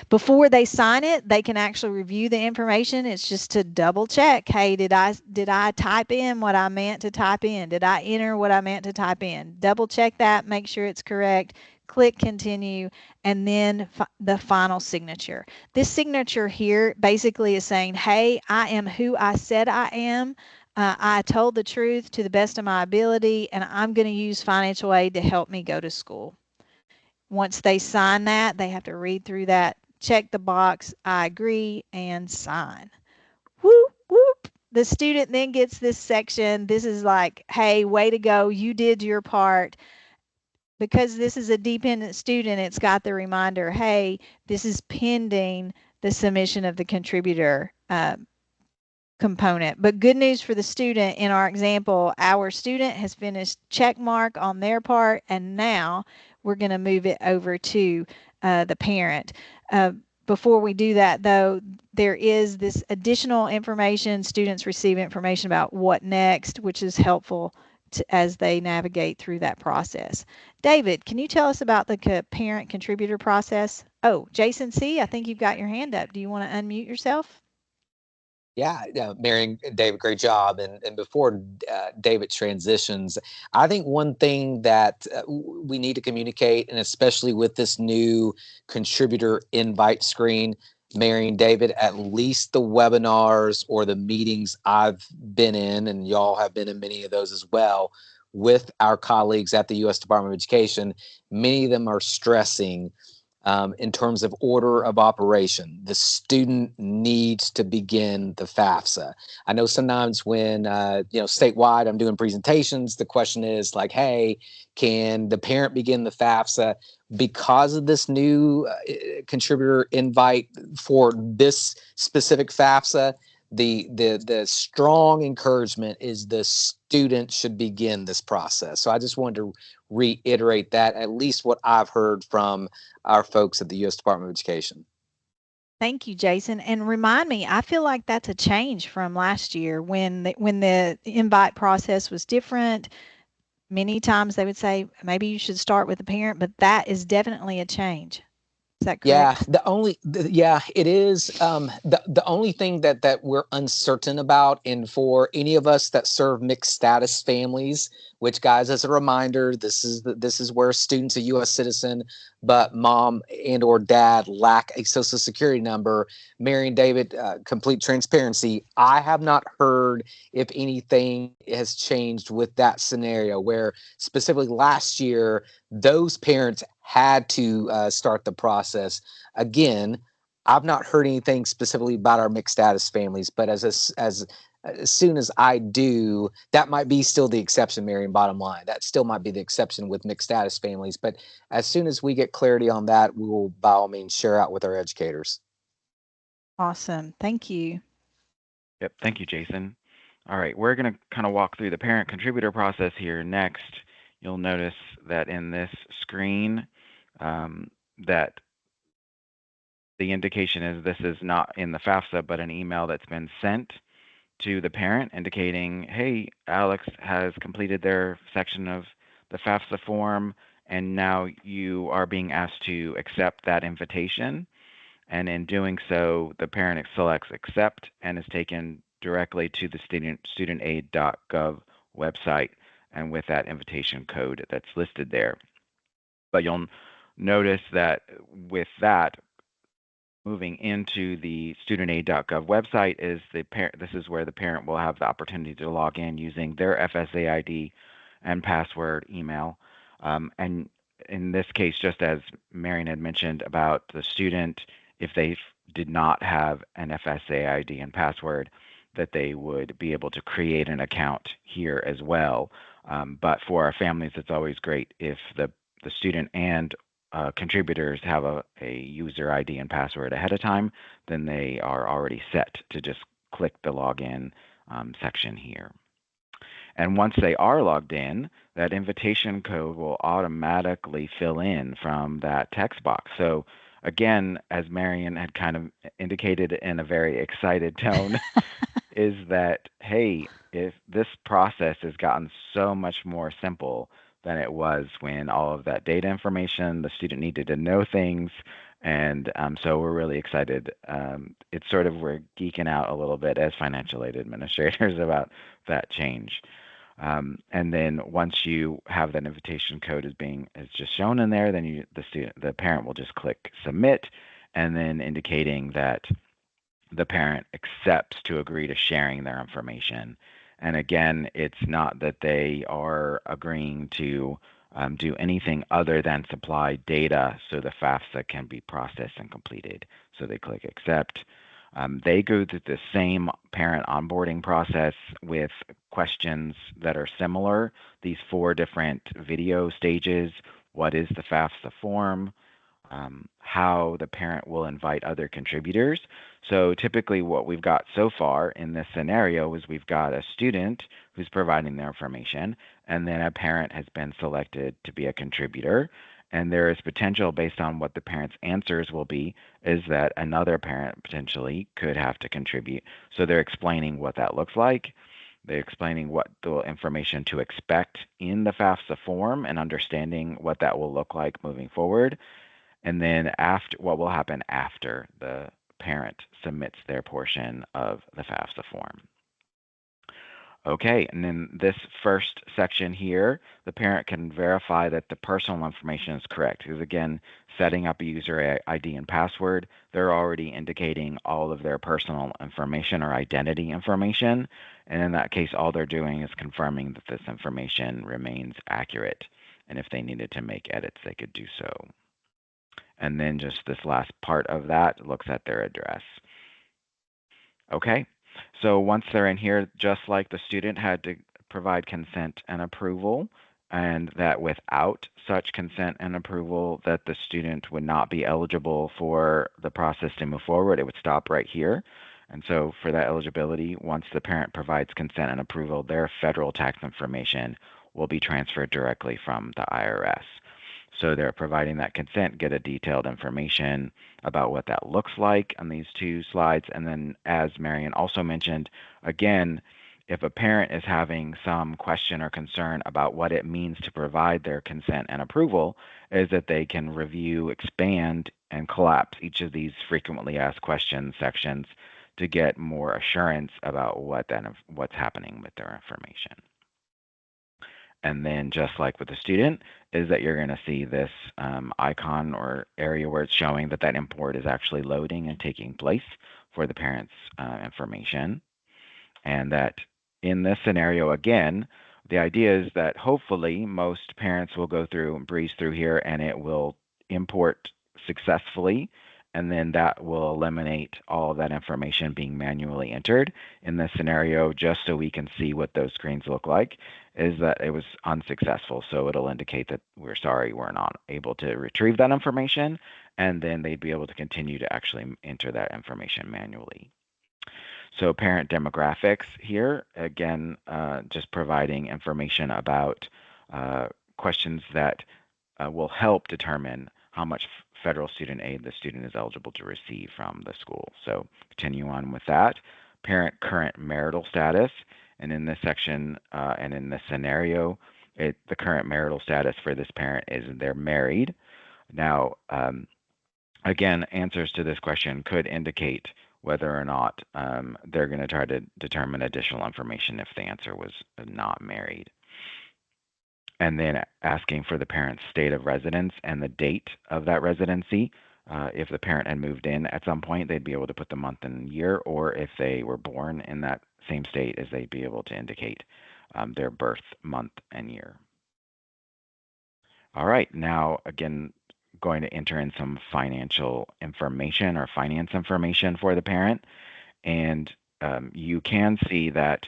Before they sign it, they can actually review the information. It's just to double check, hey, did I type in what I meant to type in? Did I enter what I meant to type in? Double check that, make sure it's correct. Click continue, and then the final signature. This signature here basically is saying, hey, I am who I said I am. I told the truth to the best of my ability, and I'm going to use financial aid to help me go to school. Once they sign that, they have to read through that, check the box, I agree, and sign. Whoop, whoop. The student then gets this section. This is like, hey, way to go. You did your part. Because this is a dependent student, it's got the reminder, hey, this is pending the submission of the contributor component. But good news for the student, in our example, our student has finished check mark on their part, and now we're going to move it over to the parent. Before we do that, though, there is this additional information. Students receive information about what next, which is helpful as they navigate through that process. David, can you tell us about the parent contributor process? Oh, Jason C., I think you've got your hand up. Do you want to unmute yourself? Yeah, Mary and David, great job. And before David transitions, I think one thing that we need to communicate, and especially with this new contributor invite screen, Mary and David, at least the webinars or the meetings I've been in, and y'all have been in many of those as well, with our colleagues at the U.S. Department of Education, many of them are stressing in terms of order of operation. The student needs to begin the FAFSA. I know sometimes when, statewide, I'm doing presentations, the question is like, hey, can the parent begin the FAFSA? Because of this new contributor invite for this specific FAFSA, the strong encouragement is the student should begin this process. So I just wanted to reiterate that, at least what I've heard from our folks at the U.S. Department of Education. Thank you, Jason. And remind me, I feel like that's a change from last year when the invite process was different. Many times they would say, maybe you should start with the parent, but that is definitely a change. Is that correct? Yeah, it is. The only thing that we're uncertain about, and for any of us that serve mixed status families, which, guys, as a reminder, this is where students a U.S. citizen, but mom and or dad lack a social security number. Mary and David, complete transparency, I have not heard if anything has changed with that scenario, where specifically last year those parents had to start the process. Again, I've not heard anything specifically about our mixed status families, but as soon as I do, that might be still the exception, Marion, bottom line. That still might be the exception with mixed status families. But as soon as we get clarity on that, we will by all means share out with our educators. Awesome. Thank you. Yep. Thank you, Jason. All right. We're going to kind of walk through the parent contributor process here next. You'll notice that in this screen, that the indication is this is not in the FAFSA, but an email that's been sent to the parent indicating, hey, Alex has completed their section of the FAFSA form, and now you are being asked to accept that invitation. And in doing so, the parent selects accept and is taken directly to the studentaid.gov website and with that invitation code that's listed there. But you'll notice that with that, moving into the studentaid.gov website is this is where the parent will have the opportunity to log in using their FSA ID and password email. And in this case, just as Marion had mentioned about the student, if they did not have an FSA ID and password, that they would be able to create an account here as well. But for our families, it's always great if the student and contributors have a user ID and password ahead of time, then they are already set to just click the login section here. And once they are logged in, that invitation code will automatically fill in from that text box. So again, as Marion had kind of indicated in a very excited tone, is that, hey, if this process has gotten so much more simple than it was when all of that data information, the student needed to know things. And so we're really excited. It's sort of, we're geeking out a little bit as financial aid administrators about that change. And then once you have that invitation code is just shown in there, then the parent will just click submit, and then indicating that the parent accepts to agree to sharing their information. And again, it's not that they are agreeing to do anything other than supply data so the FAFSA can be processed and completed. So they click accept. They go through the same parent onboarding process with questions that are similar. These 4 different video stages. What is the FAFSA form? How the parent will invite other contributors. So typically what we've got so far in this scenario is we've got a student who's providing their information, and then a parent has been selected to be a contributor. And there is potential, based on what the parent's answers will be, is that another parent potentially could have to contribute. So they're explaining what that looks like. They're explaining what the information to expect in the FAFSA form and understanding what that will look like moving forward. And then what will happen after the parent submits their portion of the FAFSA form. Okay, and then this first section here, the parent can verify that the personal information is correct. Because again, setting up a user ID and password, they're already indicating all of their personal information or identity information. And in that case, all they're doing is confirming that this information remains accurate. And if they needed to make edits, they could do so. And then just this last part of that looks at their address. Okay, so once they're in here, just like the student had to provide consent and approval, and that without such consent and approval that the student would not be eligible for the process to move forward, it would stop right here. And so for that eligibility, once the parent provides consent and approval, their federal tax information will be transferred directly from the IRS. So they're providing that consent, get a detailed information about what that looks like on these 2 slides. And then, as Marion also mentioned, again, if a parent is having some question or concern about what it means to provide their consent and approval, is that they can review, expand, and collapse each of these frequently asked questions sections to get more assurance about what's happening with their information. And then just like with the student, is that you're going to see this icon or area where it's showing that import is actually loading and taking place for the parent's information. And that in this scenario, again, the idea is that hopefully most parents will go through and breeze through here, and it will import successfully. And then that will eliminate all of that information being manually entered. In this scenario, just so we can see what those screens look like, is that it was unsuccessful. So it'll indicate that we're sorry, we're not able to retrieve that information, and then they'd be able to continue to actually enter that information manually. So parent demographics here, again, just providing information about questions that will help determine how much federal student aid the student is eligible to receive from the school. So continue on with that. Parent current marital status. And in this section and in this scenario, the current marital status for this parent is they're married. Now, again, answers to this question could indicate whether or not they're going to try to determine additional information if the answer was not married. And then asking for the parent's state of residence and the date of that residency. If the parent had moved in at some point, they'd be able to put the month and year, or if they were born in that same state, as they'd be able to indicate their birth month and year. All right, now again, going to enter in some financial information or finance information for the parent. And you can see that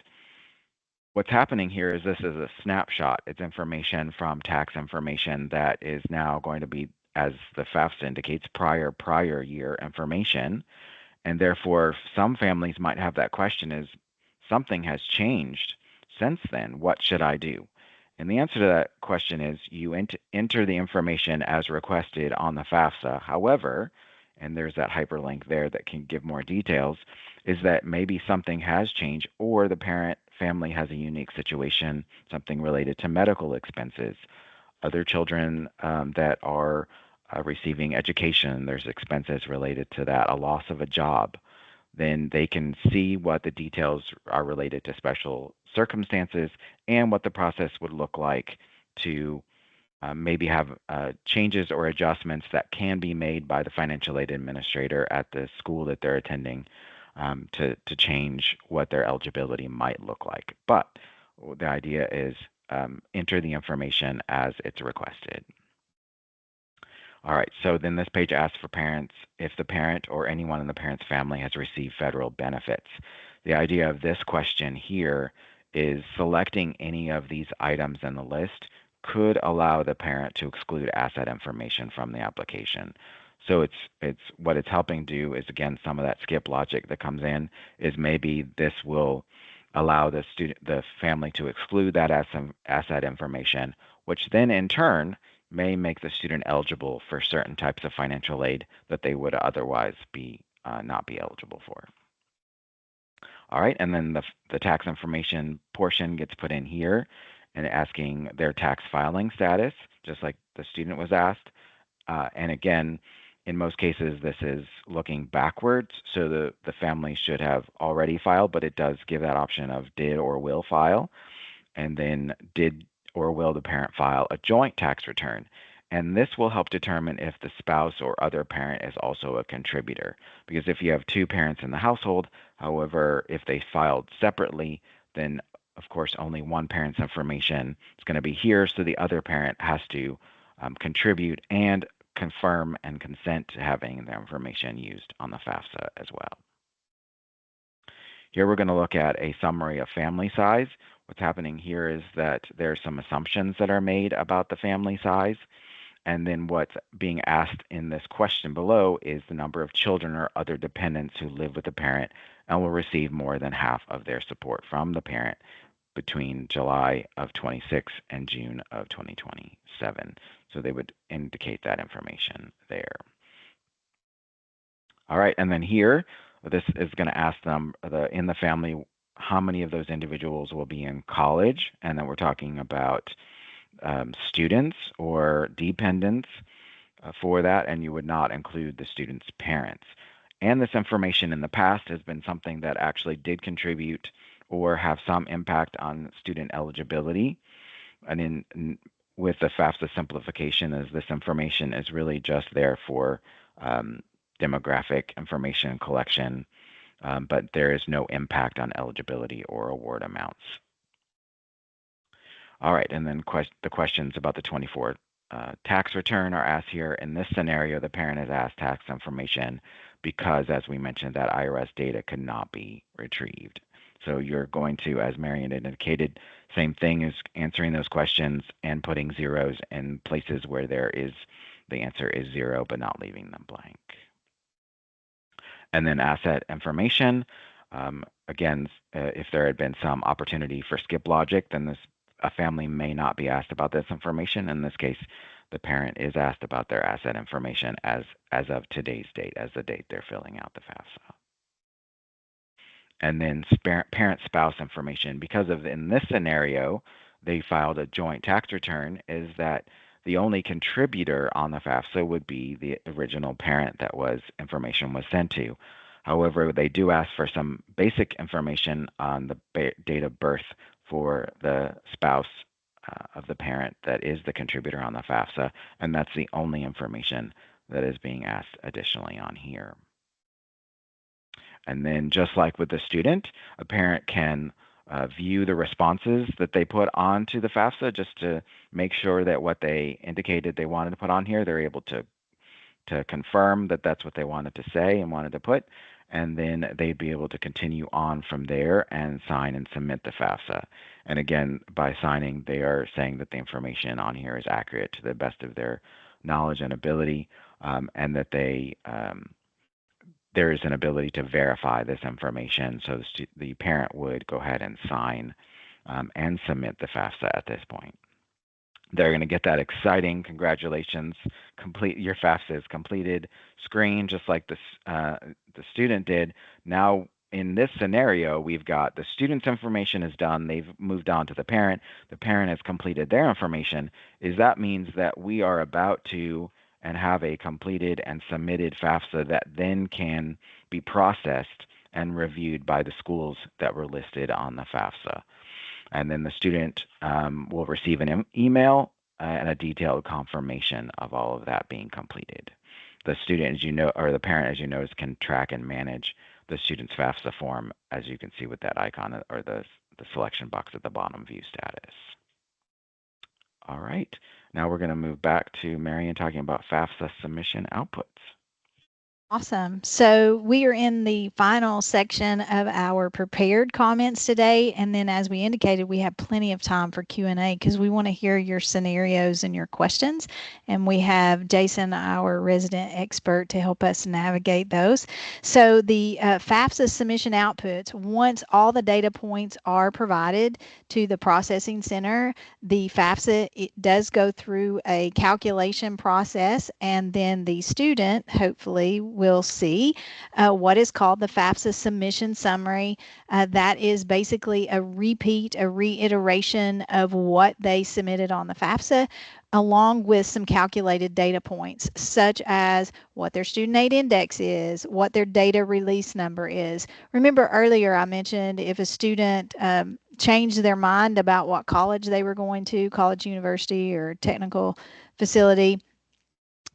what's happening here is this is a snapshot. It's information from tax information that is now going to be, as the FAFSA indicates, prior year information. And therefore, some families might have that question is, something has changed since then. What should I do? And the answer to that question is you enter the information as requested on the FAFSA. However, and there's that hyperlink there that can give more details, is that maybe something has changed or the parent family has a unique situation, something related to medical expenses, other children that are receiving education, there's expenses related to that, a loss of a job. Then they can see what the details are related to special circumstances and what the process would look like to maybe have changes or adjustments that can be made by the financial aid administrator at the school that they're attending to change what their eligibility might look like. But the idea is enter the information as it's requested. All right, so then this page asks for parents if the parent or anyone in the parent's family has received federal benefits. The idea of this question here is selecting any of these items in the list could allow the parent to exclude asset information from the application. So it's what it's helping do is, again, some of that skip logic that comes in is maybe this will allow the family to exclude that asset information, which then in turn may make the student eligible for certain types of financial aid that they would otherwise be not be eligible for. All right, and then the tax information portion gets put in here and asking their tax filing status, just like the student was asked. And again, in most cases, this is looking backwards, so the family should have already filed, but it does give that option of did or will file. And then did or will the parent file a joint tax return? And this will help determine if the spouse or other parent is also a contributor. Because if you have two parents in the household, however, if they filed separately, then of course only one parent's information is going to be here, so the other parent has to contribute and confirm and consent to having the information used on the FAFSA as well. Here we're going to look at a summary of family size. What's happening here is that there are some assumptions that are made about the family size. And then what's being asked in this question below is the number of children or other dependents who live with the parent and will receive more than half of their support from the parent between July of 26 and June of 2027. So they would indicate that information there. All right, and then here, this is going to ask them in the family how many of those individuals will be in college, and then we're talking about students or dependents for that, and you would not include the student's parents. And this information in the past has been something that actually did contribute or have some impact on student eligibility. And with the FAFSA simplification, as this information is really just there for demographic information collection, but there is no impact on eligibility or award amounts. All right, and then the questions about the 24 tax return are asked here. In this scenario, the parent is asked tax information because, as we mentioned, that IRS data could not be retrieved. So you're going to, as Marion indicated, same thing as answering those questions and putting zeros in places where the answer is zero, but not leaving them blank. And then asset information. Again, if there had been some opportunity for skip logic, then a family may not be asked about this information. In this case, the parent is asked about their asset information as of today's date, as the date they're filling out the FAFSA. And then parent spouse information, because in this scenario, they filed a joint tax return, is that the only contributor on the FAFSA would be the original parent that information was sent to. However, they do ask for some basic information on the date of birth for the spouse of the parent that is the contributor on the FAFSA, and that's the only information that is being asked additionally on here. And then just like with the student, a parent can view the responses that they put onto the FAFSA just to make sure that what they indicated they wanted to put on here, they're able to confirm that that's what they wanted to say and wanted to put, and then they'd be able to continue on from there and sign and submit the FAFSA. And again, by signing, they are saying that the information on here is accurate to the best of their knowledge and ability, and that there is an ability to verify this information. So the parent would go ahead and sign and submit the FAFSA at this point. They're going to get that exciting congratulations, your FAFSA is completed screen, just like the student did. Now in this scenario, we've got the student's information is done, they've moved on to the parent has completed their information. That means that we are about to and have a completed and submitted FAFSA that then can be processed and reviewed by the schools that were listed on the FAFSA. And then the student will receive an email and a detailed confirmation of all of that being completed. The student, as you know, or the parent, as you know, can track and manage the student's FAFSA form, as you can see with that icon or the selection box at the bottom, view status. All right, now we're going to move back to Marion talking about FAFSA submission outputs. Awesome. So we are in the final section of our prepared comments today. And then as we indicated, we have plenty of time for Q&A because we want to hear your scenarios and your questions. And we have Jason, our resident expert, to help us navigate those. So the FAFSA submission outputs, once all the data points are provided to the processing center, the FAFSA, it does go through a calculation process, and then the student hopefully will see what is called the FAFSA submission summary. That is basically a reiteration of what they submitted on the FAFSA, along with some calculated data points, such as what their student aid index is, what their data release number is. Remember earlier I mentioned if a student changed their mind about what college they were going to, college, university, or technical facility,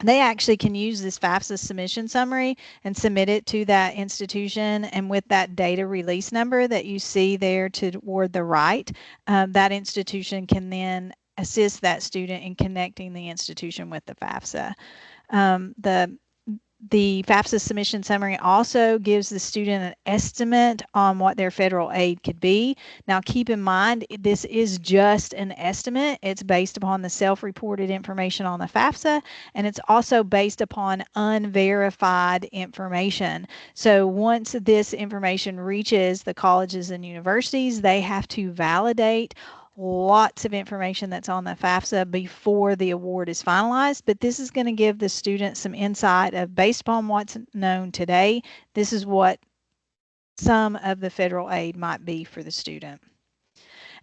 they actually can use this FAFSA submission summary and submit it to that institution. And with that data release number that you see there toward the right, that institution can then assist that student in connecting the institution with the FAFSA. The FAFSA submission summary also gives the student an estimate on what their federal aid could be. Now, keep in mind, this is just an estimate. It's based upon the self-reported information on the FAFSA, and it's also based upon unverified information. So once this information reaches the colleges and universities, they have to validate lots of information that's on the FAFSA before the award is finalized, but this is going to give the student some insight of, based upon what's known today, this is what some of the federal aid might be for the student.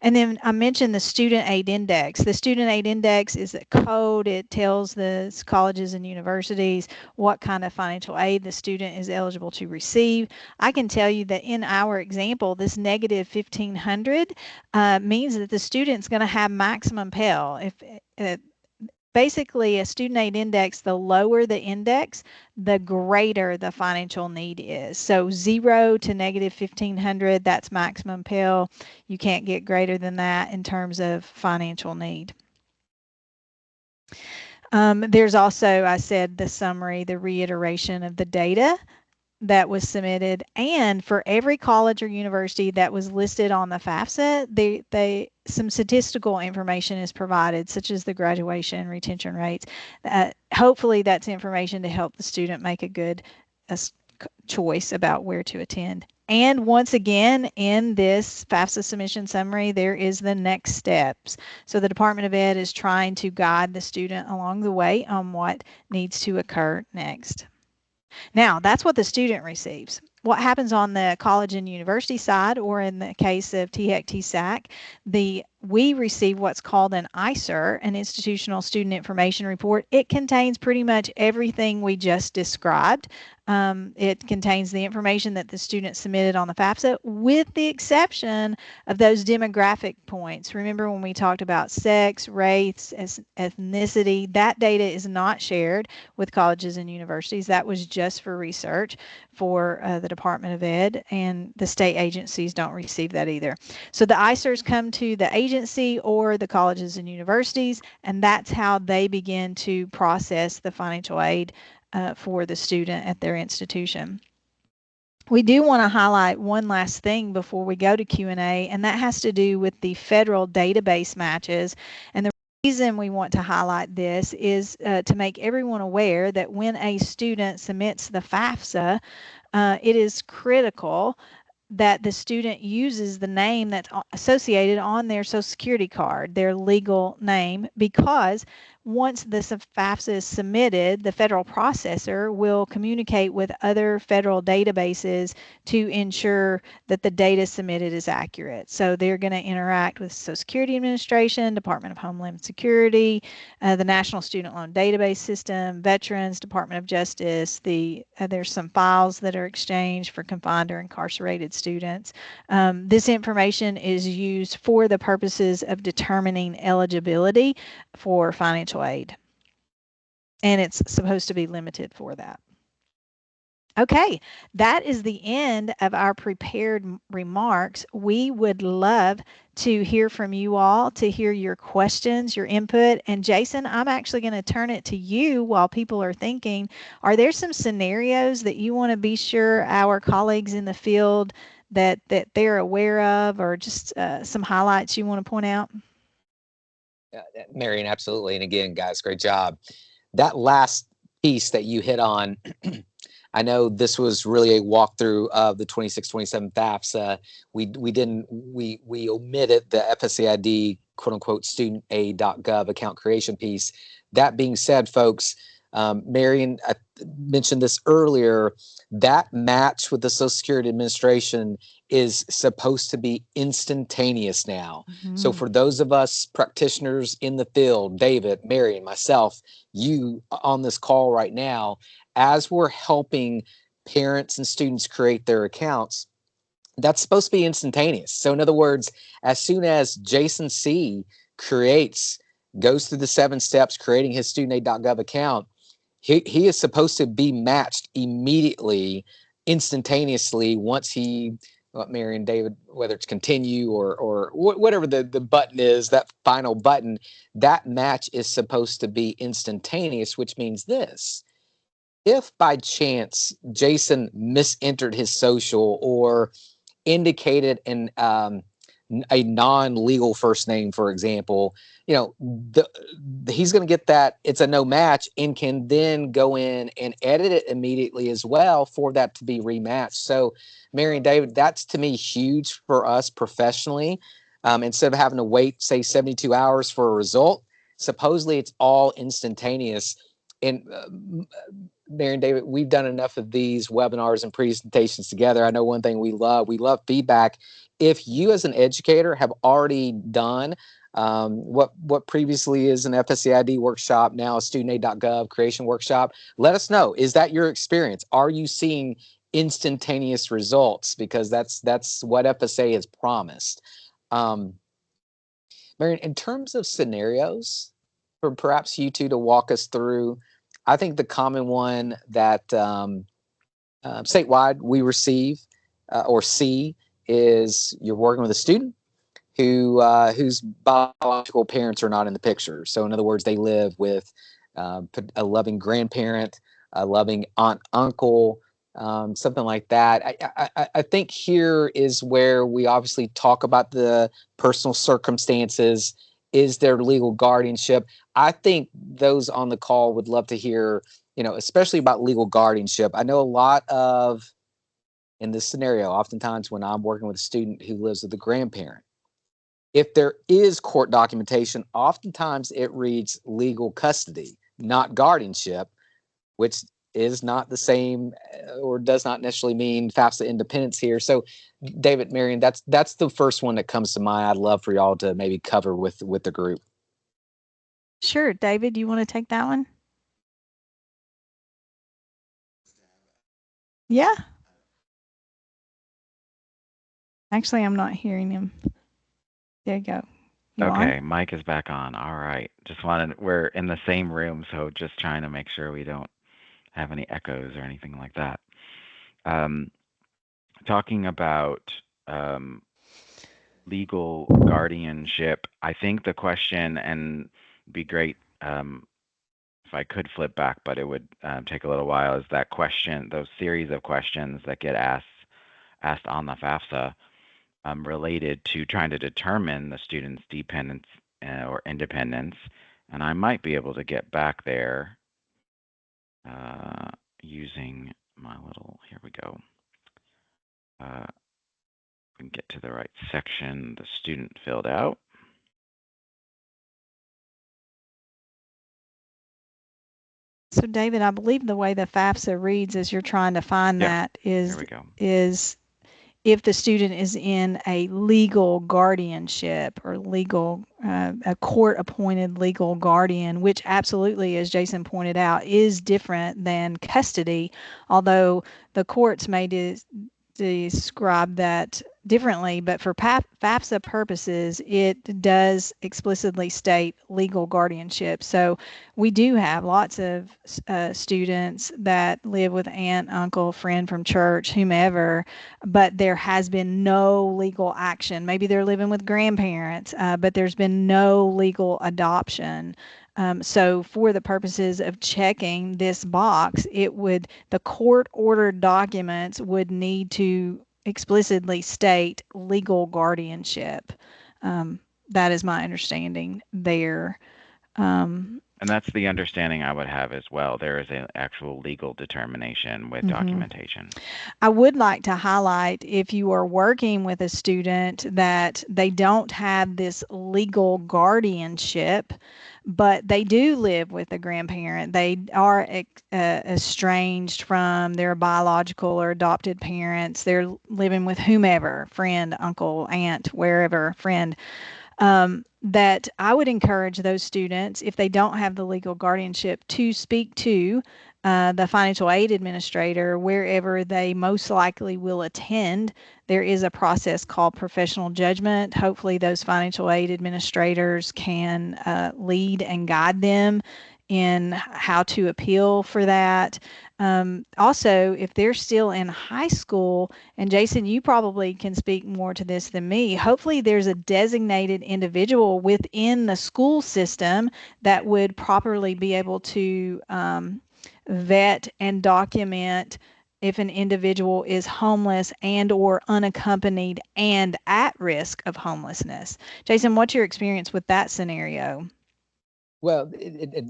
And then I mentioned the student aid index. The student aid index is a code. It tells the colleges and universities what kind of financial aid the student is eligible to receive. I can tell you that in our example, this negative 1,500 means that the student's going to have maximum Pell. Basically, a student aid index, the lower the index, the greater the financial need is. So 0 to negative 1,500, that's maximum Pell. You can't get greater than that in terms of financial need. There's also, I said, the summary, the reiteration of the data that was submitted, and for every college or university that was listed on the FAFSA, some statistical information is provided, such as the graduation retention rates. Hopefully that's information to help the student make a good choice about where to attend. And once again, in this FAFSA submission summary, there is the next steps. So the Department of Ed is trying to guide the student along the way on what needs to occur next. Now, that's what the student receives. What happens on the college and university side, or in the case of THEC, TSAC, the we receive what's called an ISIR, an Institutional Student Information Report. It contains pretty much everything we just described. It contains the information that the student submitted on the FAFSA, with the exception of those demographic points. Remember when we talked about sex, race, ethnicity, that data is not shared with colleges and universities. That was just for research for the Department of Ed, and the state agencies don't receive that either. So the ISIRs come to the agency or the colleges and universities, and that's how they begin to process the financial aid for the student at their institution. We do want to highlight one last thing before we go to Q&A, and that has to do with the federal database matches. And the reason we want to highlight this is to make everyone aware that when a student submits the FAFSA, it is critical that the student uses the name that's associated on their Social Security card, their legal name, because once the FAFSA is submitted, the federal processor will communicate with other federal databases to ensure that the data submitted is accurate. So they're going to interact with Social Security Administration, Department of Homeland Security, the National Student Loan Database System, Veterans, Department of Justice. There's some files that are exchanged for confined or incarcerated students. This information is used for the purposes of determining eligibility for financial aid, and it's supposed to be limited for that. Okay, that is the end of our prepared remarks. We would love to hear from you all, to hear your questions, your input. And Jason, I'm actually going to turn it to you while people are thinking. Are there some scenarios that you want to be sure our colleagues in the field that they're aware of, or just some highlights you want to point out? Marion, absolutely. And again, guys, great job. That last piece that you hit on, I know this was really a walkthrough of the 26-27 FAFSA. We omitted the FSAID quote unquote studentaid.gov account creation piece. That being said, folks, Marion, I mentioned this earlier, that match with the Social Security Administration is supposed to be instantaneous now. Mm-hmm. So for those of us practitioners in the field, David, Marion, myself, you on this call right now, as we're helping parents and students create their accounts, that's supposed to be instantaneous. So in other words, as soon as Jason C. goes through the 7 steps, creating his studentaid.gov account, he is supposed to be matched immediately, instantaneously, once he, Marion, David, whether it's continue or whatever the button is, that final button, that match is supposed to be instantaneous, which means this. If by chance Jason misentered his social or indicated a non-legal first name, for example, he's going to get that. It's a no match, and can then go in and edit it immediately as well for that to be rematched. So, Mary and David, that's to me huge for us professionally. Instead of having to wait, say, 72 hours for a result, supposedly it's all instantaneous. And Mary and David, we've done enough of these webinars and presentations together. I know one thing we love feedback. If you as an educator have already done what previously is an FSAID workshop, now a studentaid.gov creation workshop, let us know. Is that your experience? Are you seeing instantaneous results? Because that's what FSA has promised. Marion, in terms of scenarios, for perhaps you two to walk us through, I think the common one that statewide we receive or see is you're working with a student whose biological parents are not in the picture. So in other words, they live with a loving grandparent, a loving aunt, uncle, something like that. I think here is where we obviously talk about the personal circumstances. Is there legal guardianship? I think those on the call would love to hear, especially about legal guardianship. I know a lot of, in this scenario, oftentimes when I'm working with a student who lives with a grandparent, if there is court documentation, oftentimes it reads legal custody, not guardianship, which is not the same or does not necessarily mean FAFSA independence here. So David, Marion, that's the first one that comes to mind. I'd love for y'all to maybe cover with the group. Sure. David, you want to take that one? Yeah. Actually, I'm not hearing him. There you go. You Okay, on? mic is back on. All right. We're in the same room, so just trying to make sure we don't have any echoes or anything like that. Talking about legal guardianship, I think the question, and it'd be great if I could flip back, but it would take a little while, is that question, those series of questions that get asked on the FAFSA related to trying to determine the student's dependence or independence. And I might be able to get back there using my little, here we go. We can get to the right section the student filled out. So David, I believe the way the FAFSA reads as you're trying to find that is if the student is in a legal guardianship or legal, a court-appointed legal guardian, which absolutely, as Jason pointed out, is different than custody, although the courts may describe that differently, but for FAFSA purposes, it does explicitly state legal guardianship. So we do have lots of students that live with aunt, uncle, friend from church, whomever, but there has been no legal action. Maybe they're living with grandparents, but there's been no legal adoption. So for the purposes of checking this box, the court-ordered documents would need to explicitly state legal guardianship. That is my understanding there. And that's the understanding I would have as well. There is an actual legal determination with documentation. I would like to highlight, if you are working with a student that they don't have this legal guardianship, but they do live with a grandparent. They are estranged from their biological or adopted parents. They're living with whomever, friend, uncle, aunt, wherever, friend. That I would encourage those students, if they don't have the legal guardianship, to speak to the financial aid administrator wherever they most likely will attend. There is a process called professional judgment. Hopefully those financial aid administrators can lead and guide them in how to appeal for that. Also, if they're still in high school, and Jason, you probably can speak more to this than me, hopefully there's a designated individual within the school system that would properly be able to vet and document if an individual is homeless and or unaccompanied and at risk of homelessness. Jason, what's your experience with that scenario? Well,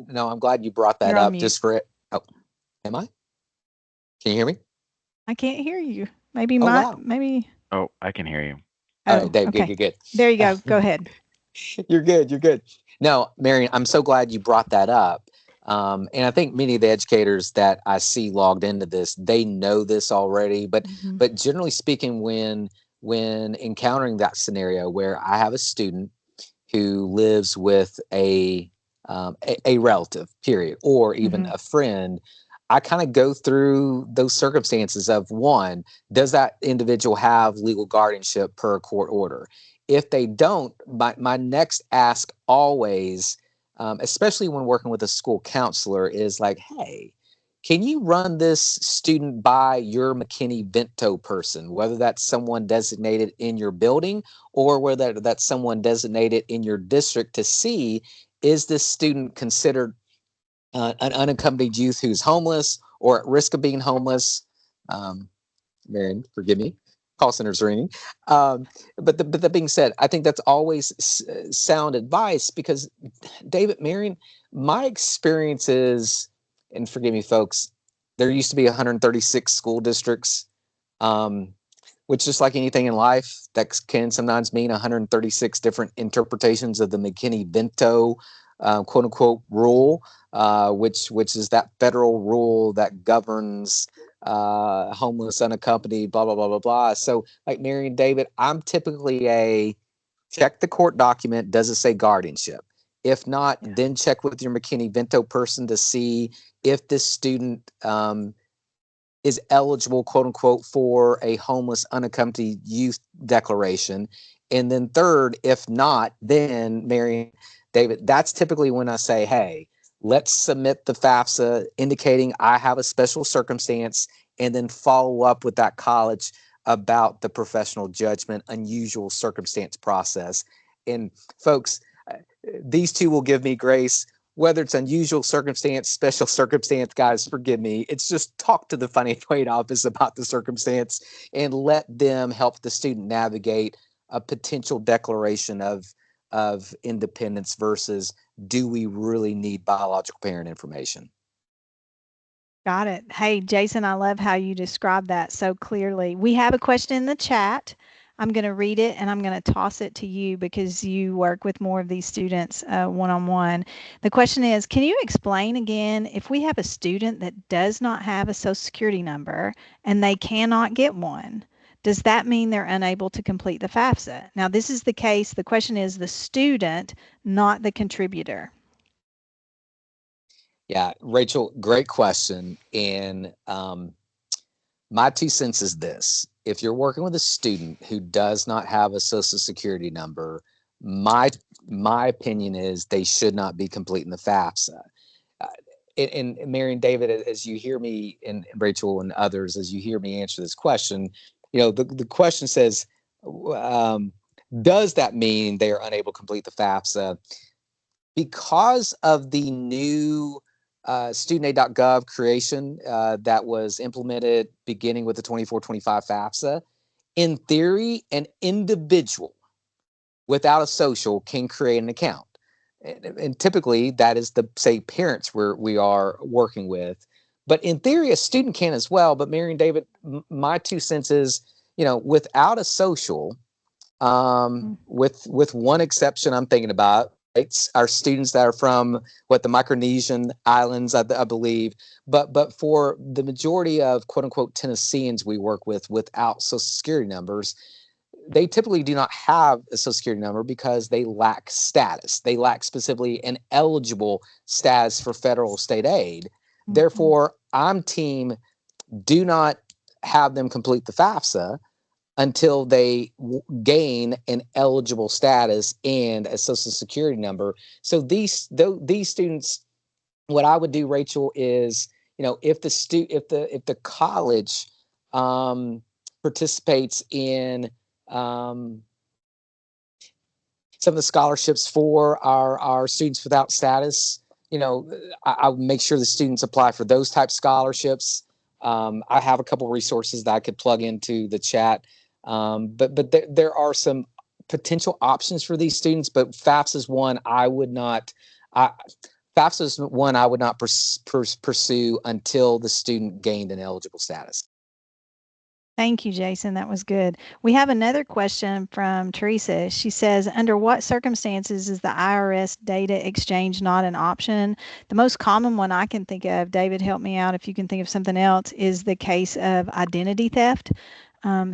no, I'm glad you brought that You're up. on Just for it. Oh, am I? Can you hear me? I can't hear you. Maybe wow. maybe. Oh, I can hear you. All right, Dave, okay. good. There you go. Go ahead. You're good. No, Marion, I'm so glad you brought that up. And I think many of the educators that I see logged into this, they know this already. But generally speaking, when encountering that scenario where I have a student who lives with a relative, period, or even a friend, I kind of go through those circumstances of, one, does that individual have legal guardianship per court order? If they don't, my next ask always, especially when working with a school counselor, is like, hey, can you run this student by your McKinney-Vento person, whether that's someone designated in your building or whether that's someone designated in your district, to see, is this student considered an unaccompanied youth who's homeless or at risk of being homeless? Marion, forgive me, call center's ringing. But that being said, I think that's always sound advice, because David, Marion, my experience is, and forgive me, folks, there used to be 136 school districts, which, just like anything in life, that can sometimes mean 136 different interpretations of the McKinney-Vento quote unquote rule, which is that federal rule that governs homeless, unaccompanied, blah, blah, blah, blah, blah. So like Mary and David, I'm typically a check the court document. Does it say guardianship? If not, then check with your McKinney-Vento person to see if this student is eligible, quote unquote, for a homeless unaccompanied youth declaration. And then third, if not, then Mary, David, that's typically when I say, hey, let's submit the FAFSA indicating I have a special circumstance, and then follow up with that college about the professional judgment, unusual circumstance process. And folks, these two will give me grace. Whether it's unusual circumstance, special circumstance, guys, forgive me. It's just talk to the financial aid office about the circumstance and let them help the student navigate a potential declaration of independence versus do we really need biological parent information? Got it. Hey, Jason, I love how you describe that so clearly. We have a question in the chat. I'm going to read it and I'm going to toss it to you because you work with more of these students one-on-one. The question is, can you explain again, if we have a student that does not have a Social Security number and they cannot get one, does that mean they're unable to complete the FAFSA? Now, this is the case. The question is the student, not the contributor. Yeah, Rachel, great question. And my 2 cents is this. If you're working with a student who does not have a Social Security number, my opinion is they should not be completing the FAFSA. And Mary and David, as you hear me, and Rachel and others, as you hear me answer this question, the question says, does that mean they are unable to complete the FAFSA? Because of the new studentaid.gov creation that was implemented beginning with the 24-25 FAFSA, in theory, an individual without a social can create an account. And typically that is the, say, parents we are working with. But in theory, a student can as well. But Mary and David, my 2 cents is, without a social, with one exception I'm thinking about, it's our students that are from the Micronesian islands, I believe. But for the majority of quote unquote Tennesseans we work with without Social Security numbers, they typically do not have a Social Security number because they lack status. They lack specifically an eligible status for federal state aid. Mm-hmm. Therefore, I'm team do not have them complete the FAFSA until they gain an eligible status and a Social Security number. So these students, what I would do, Rachel, is if the college participates in some of the scholarships for our students without status, I would make sure the students apply for those type scholarships. I have a couple of resources that I could plug into the chat. But there are some potential options for these students, but FAFSA is one I would not. FAFSA is one I would not pursue until the student gained an eligible status. Thank you, Jason. That was good. We have another question from Teresa. She says, under what circumstances is the IRS data exchange not an option? The most common one I can think of, David, help me out if you can think of something else, is the case of identity theft.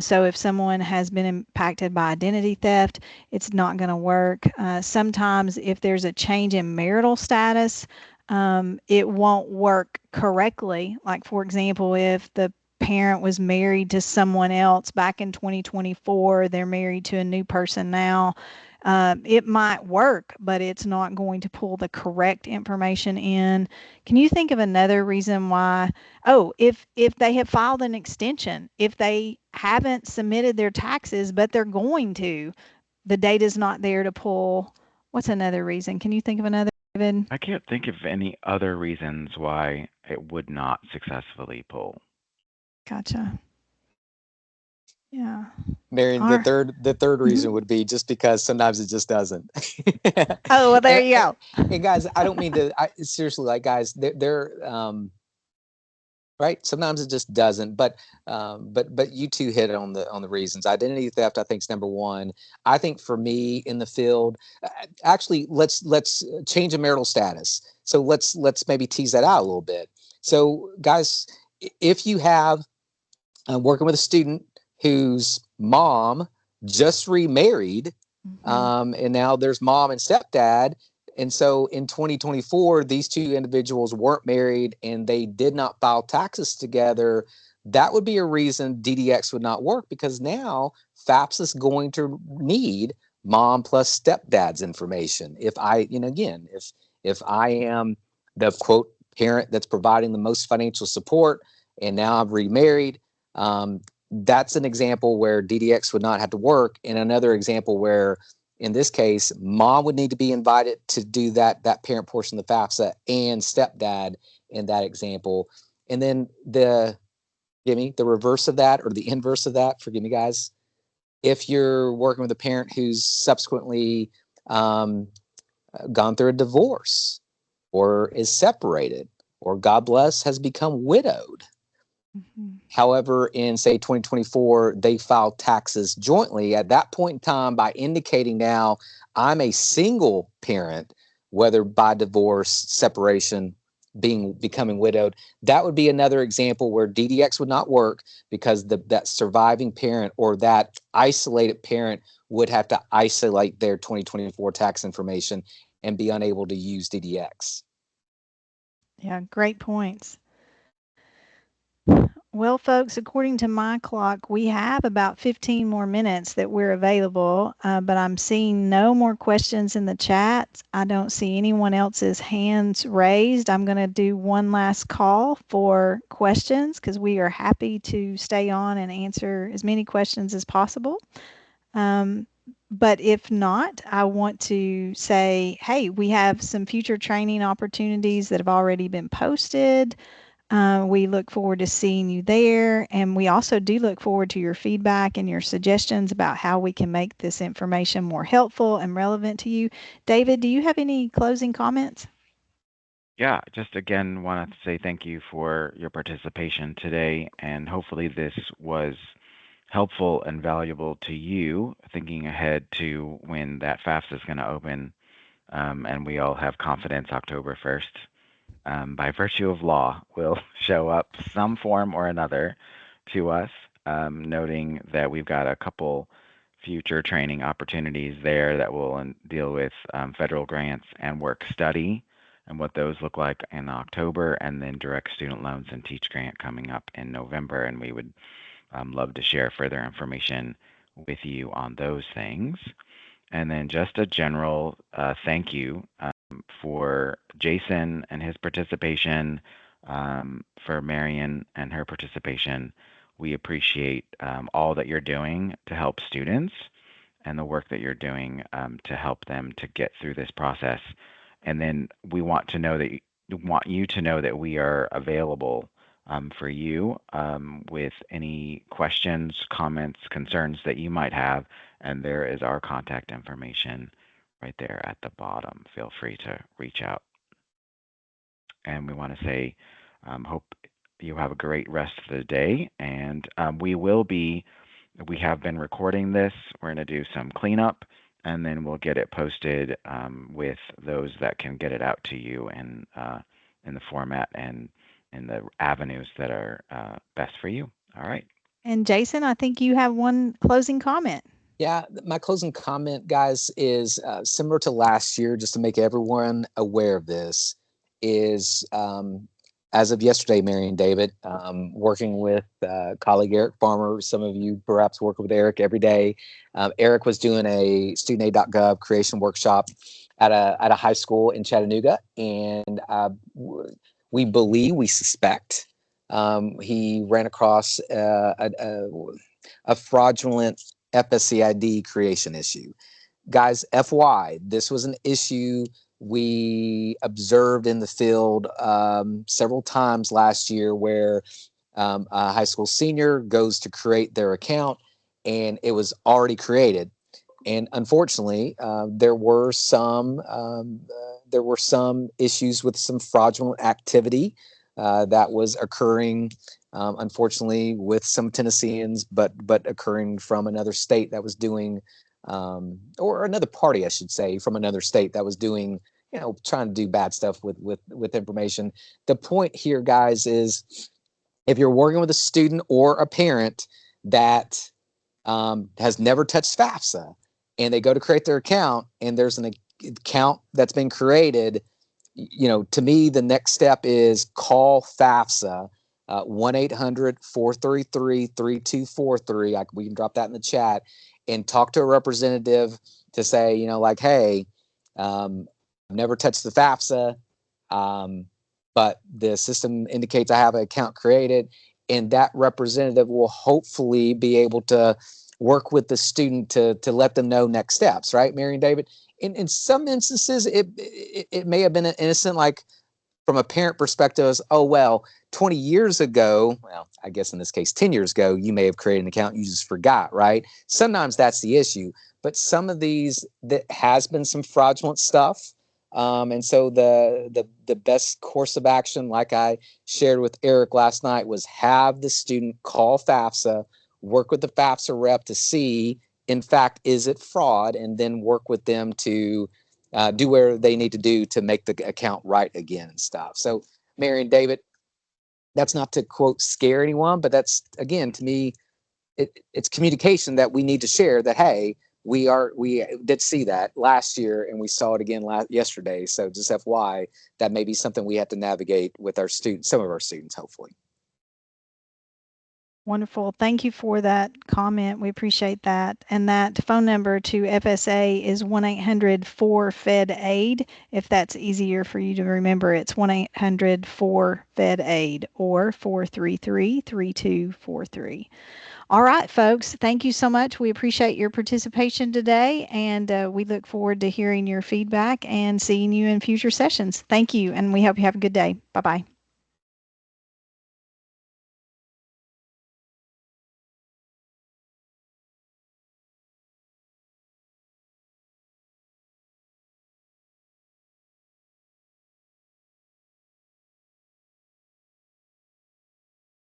So if someone has been impacted by identity theft, it's not going to work. Sometimes if there's a change in marital status, it won't work correctly. Like, for example, if the parent was married to someone else back in 2024, they're married to a new person now, it might work, but it's not going to pull the correct information in. Can you think of another reason why? Oh, if they have filed an extension, if they haven't submitted their taxes, but they're going to, the data's not there to pull. What's another reason? Can you think of another, David? I can't think of any other reasons why it would not successfully pull. Gotcha. Yeah. Marion, the third reason would be just because sometimes it just doesn't. Oh, well, there you go. And guys, I don't mean to. Seriously, like guys, they're right? Sometimes it just doesn't. But you two hit on the reasons. Identity theft, I think, is number one. I think for me in the field, actually, let's change a marital status. So let's maybe tease that out a little bit. So guys, if you have working with a student whose mom just remarried, and now there's mom and stepdad. And so in 2024, these two individuals weren't married and they did not file taxes together. That would be a reason DDX would not work, because now FAFSA is going to need mom plus stepdad's information. If I, again, if I am the quote parent that's providing the most financial support and now I've remarried, that's an example where DDX would not have to work. And another example where, in this case, mom would need to be invited to do that parent portion of the FAFSA, and stepdad in that example. And then the reverse of that, or the inverse of that, forgive me guys, if you're working with a parent who's subsequently gone through a divorce or is separated, or God bless, has become widowed. However, in say 2024, they filed taxes jointly. At that point in time, by indicating now I'm a single parent, whether by divorce, separation, becoming widowed, that would be another example where DDX would not work, because that surviving parent or that isolated parent would have to isolate their 2024 tax information and be unable to use DDX. Yeah, great points. Well, folks, according to my clock, we have about 15 more minutes that we're available, but I'm seeing no more questions in the chat. I don't see anyone else's hands raised. I'm going to do one last call for questions, because we are happy to stay on and answer as many questions as possible. But if not, I want to say, hey, we have some future training opportunities that have already been posted. We look forward to seeing you there. And we also do look forward to your feedback and your suggestions about how we can make this information more helpful and relevant to you. David, do you have any closing comments? Yeah, just again wanted to say thank you for your participation today, and hopefully this was helpful and valuable to you thinking ahead to when that FAFSA is going to open, and we all have confidence October 1st. By virtue of law, will show up some form or another to us, noting that we've got a couple future training opportunities there that will deal with federal grants and work study and what those look like in October, and then direct student loans and Teach Grant coming up in November. And we would love to share further information with you on those things. And then just a general thank you for Jason and his participation, for Marion and her participation. We appreciate all that you're doing to help students and the work that you're doing to help them to get through this process. And then we want you to know that we are available for you with any questions, comments, concerns that you might have. And there is our contact information right there at the bottom. Feel free to reach out. And we want to say, hope you have a great rest of the day. And we have been recording this. We're going to do some cleanup, and then we'll get it posted with those that can get it out to you in the format and in the avenues that are best for you. All right. And Jason, I think you have one closing comment. Yeah, my closing comment, guys, is similar to last year, just to make everyone aware of this, is as of yesterday, Mary and David, working with colleague Eric Farmer. Some of you perhaps work with Eric every day. Eric was doing a studentaid.gov creation workshop at a high school in Chattanooga, and we suspect he ran across a fraudulent FSCID creation issue. Guys, FY, this was an issue we observed in the field several times last year, where a high school senior goes to create their account and it was already created. And unfortunately, there were some issues with some fraudulent activity that was occurring, unfortunately, with some Tennesseans, but occurring from another state that was doing, or another party, I should say, from another state that was doing, trying to do bad stuff with information. The point here, guys, is if you're working with a student or a parent that has never touched FAFSA, and they go to create their account, and there's an account that's been created, to me, the next step is call FAFSA, 1-800-433-3243. We can drop that in the chat, and talk to a representative to say, hey, I've never touched the FAFSA, but the system indicates I have an account created, and that representative will hopefully be able to work with the student to let them know next steps, right, Mary and David? In some instances, it may have been an innocent, like from a parent perspective, as, oh, well, 20 years ago, well, I guess in this case, 10 years ago, you may have created an account, you just forgot, right? Sometimes that's the issue. But some of these, that has been some fraudulent stuff. And so the best course of action, like I shared with Eric last night, was have the student call FAFSA, work with the FAFSA rep to see, in fact, is it fraud, and then work with them to do where they need to do to make the account right again and stuff. So, Mary and David, that's not to quote scare anyone, but that's, again, to me, it's communication that we need to share, that, hey, we did see that last year, and we saw it again yesterday. So just FYI, that may be something we have to navigate with our students, some of our students, hopefully. Wonderful. Thank you for that comment. We appreciate that. And that phone number to FSA is 1-800-4-FED-AID. If that's easier for you to remember, it's 1-800-4-FED-AID or 433-3243. All right, folks, thank you so much. We appreciate your participation today, and we look forward to hearing your feedback and seeing you in future sessions. Thank you, and we hope you have a good day. Bye-bye.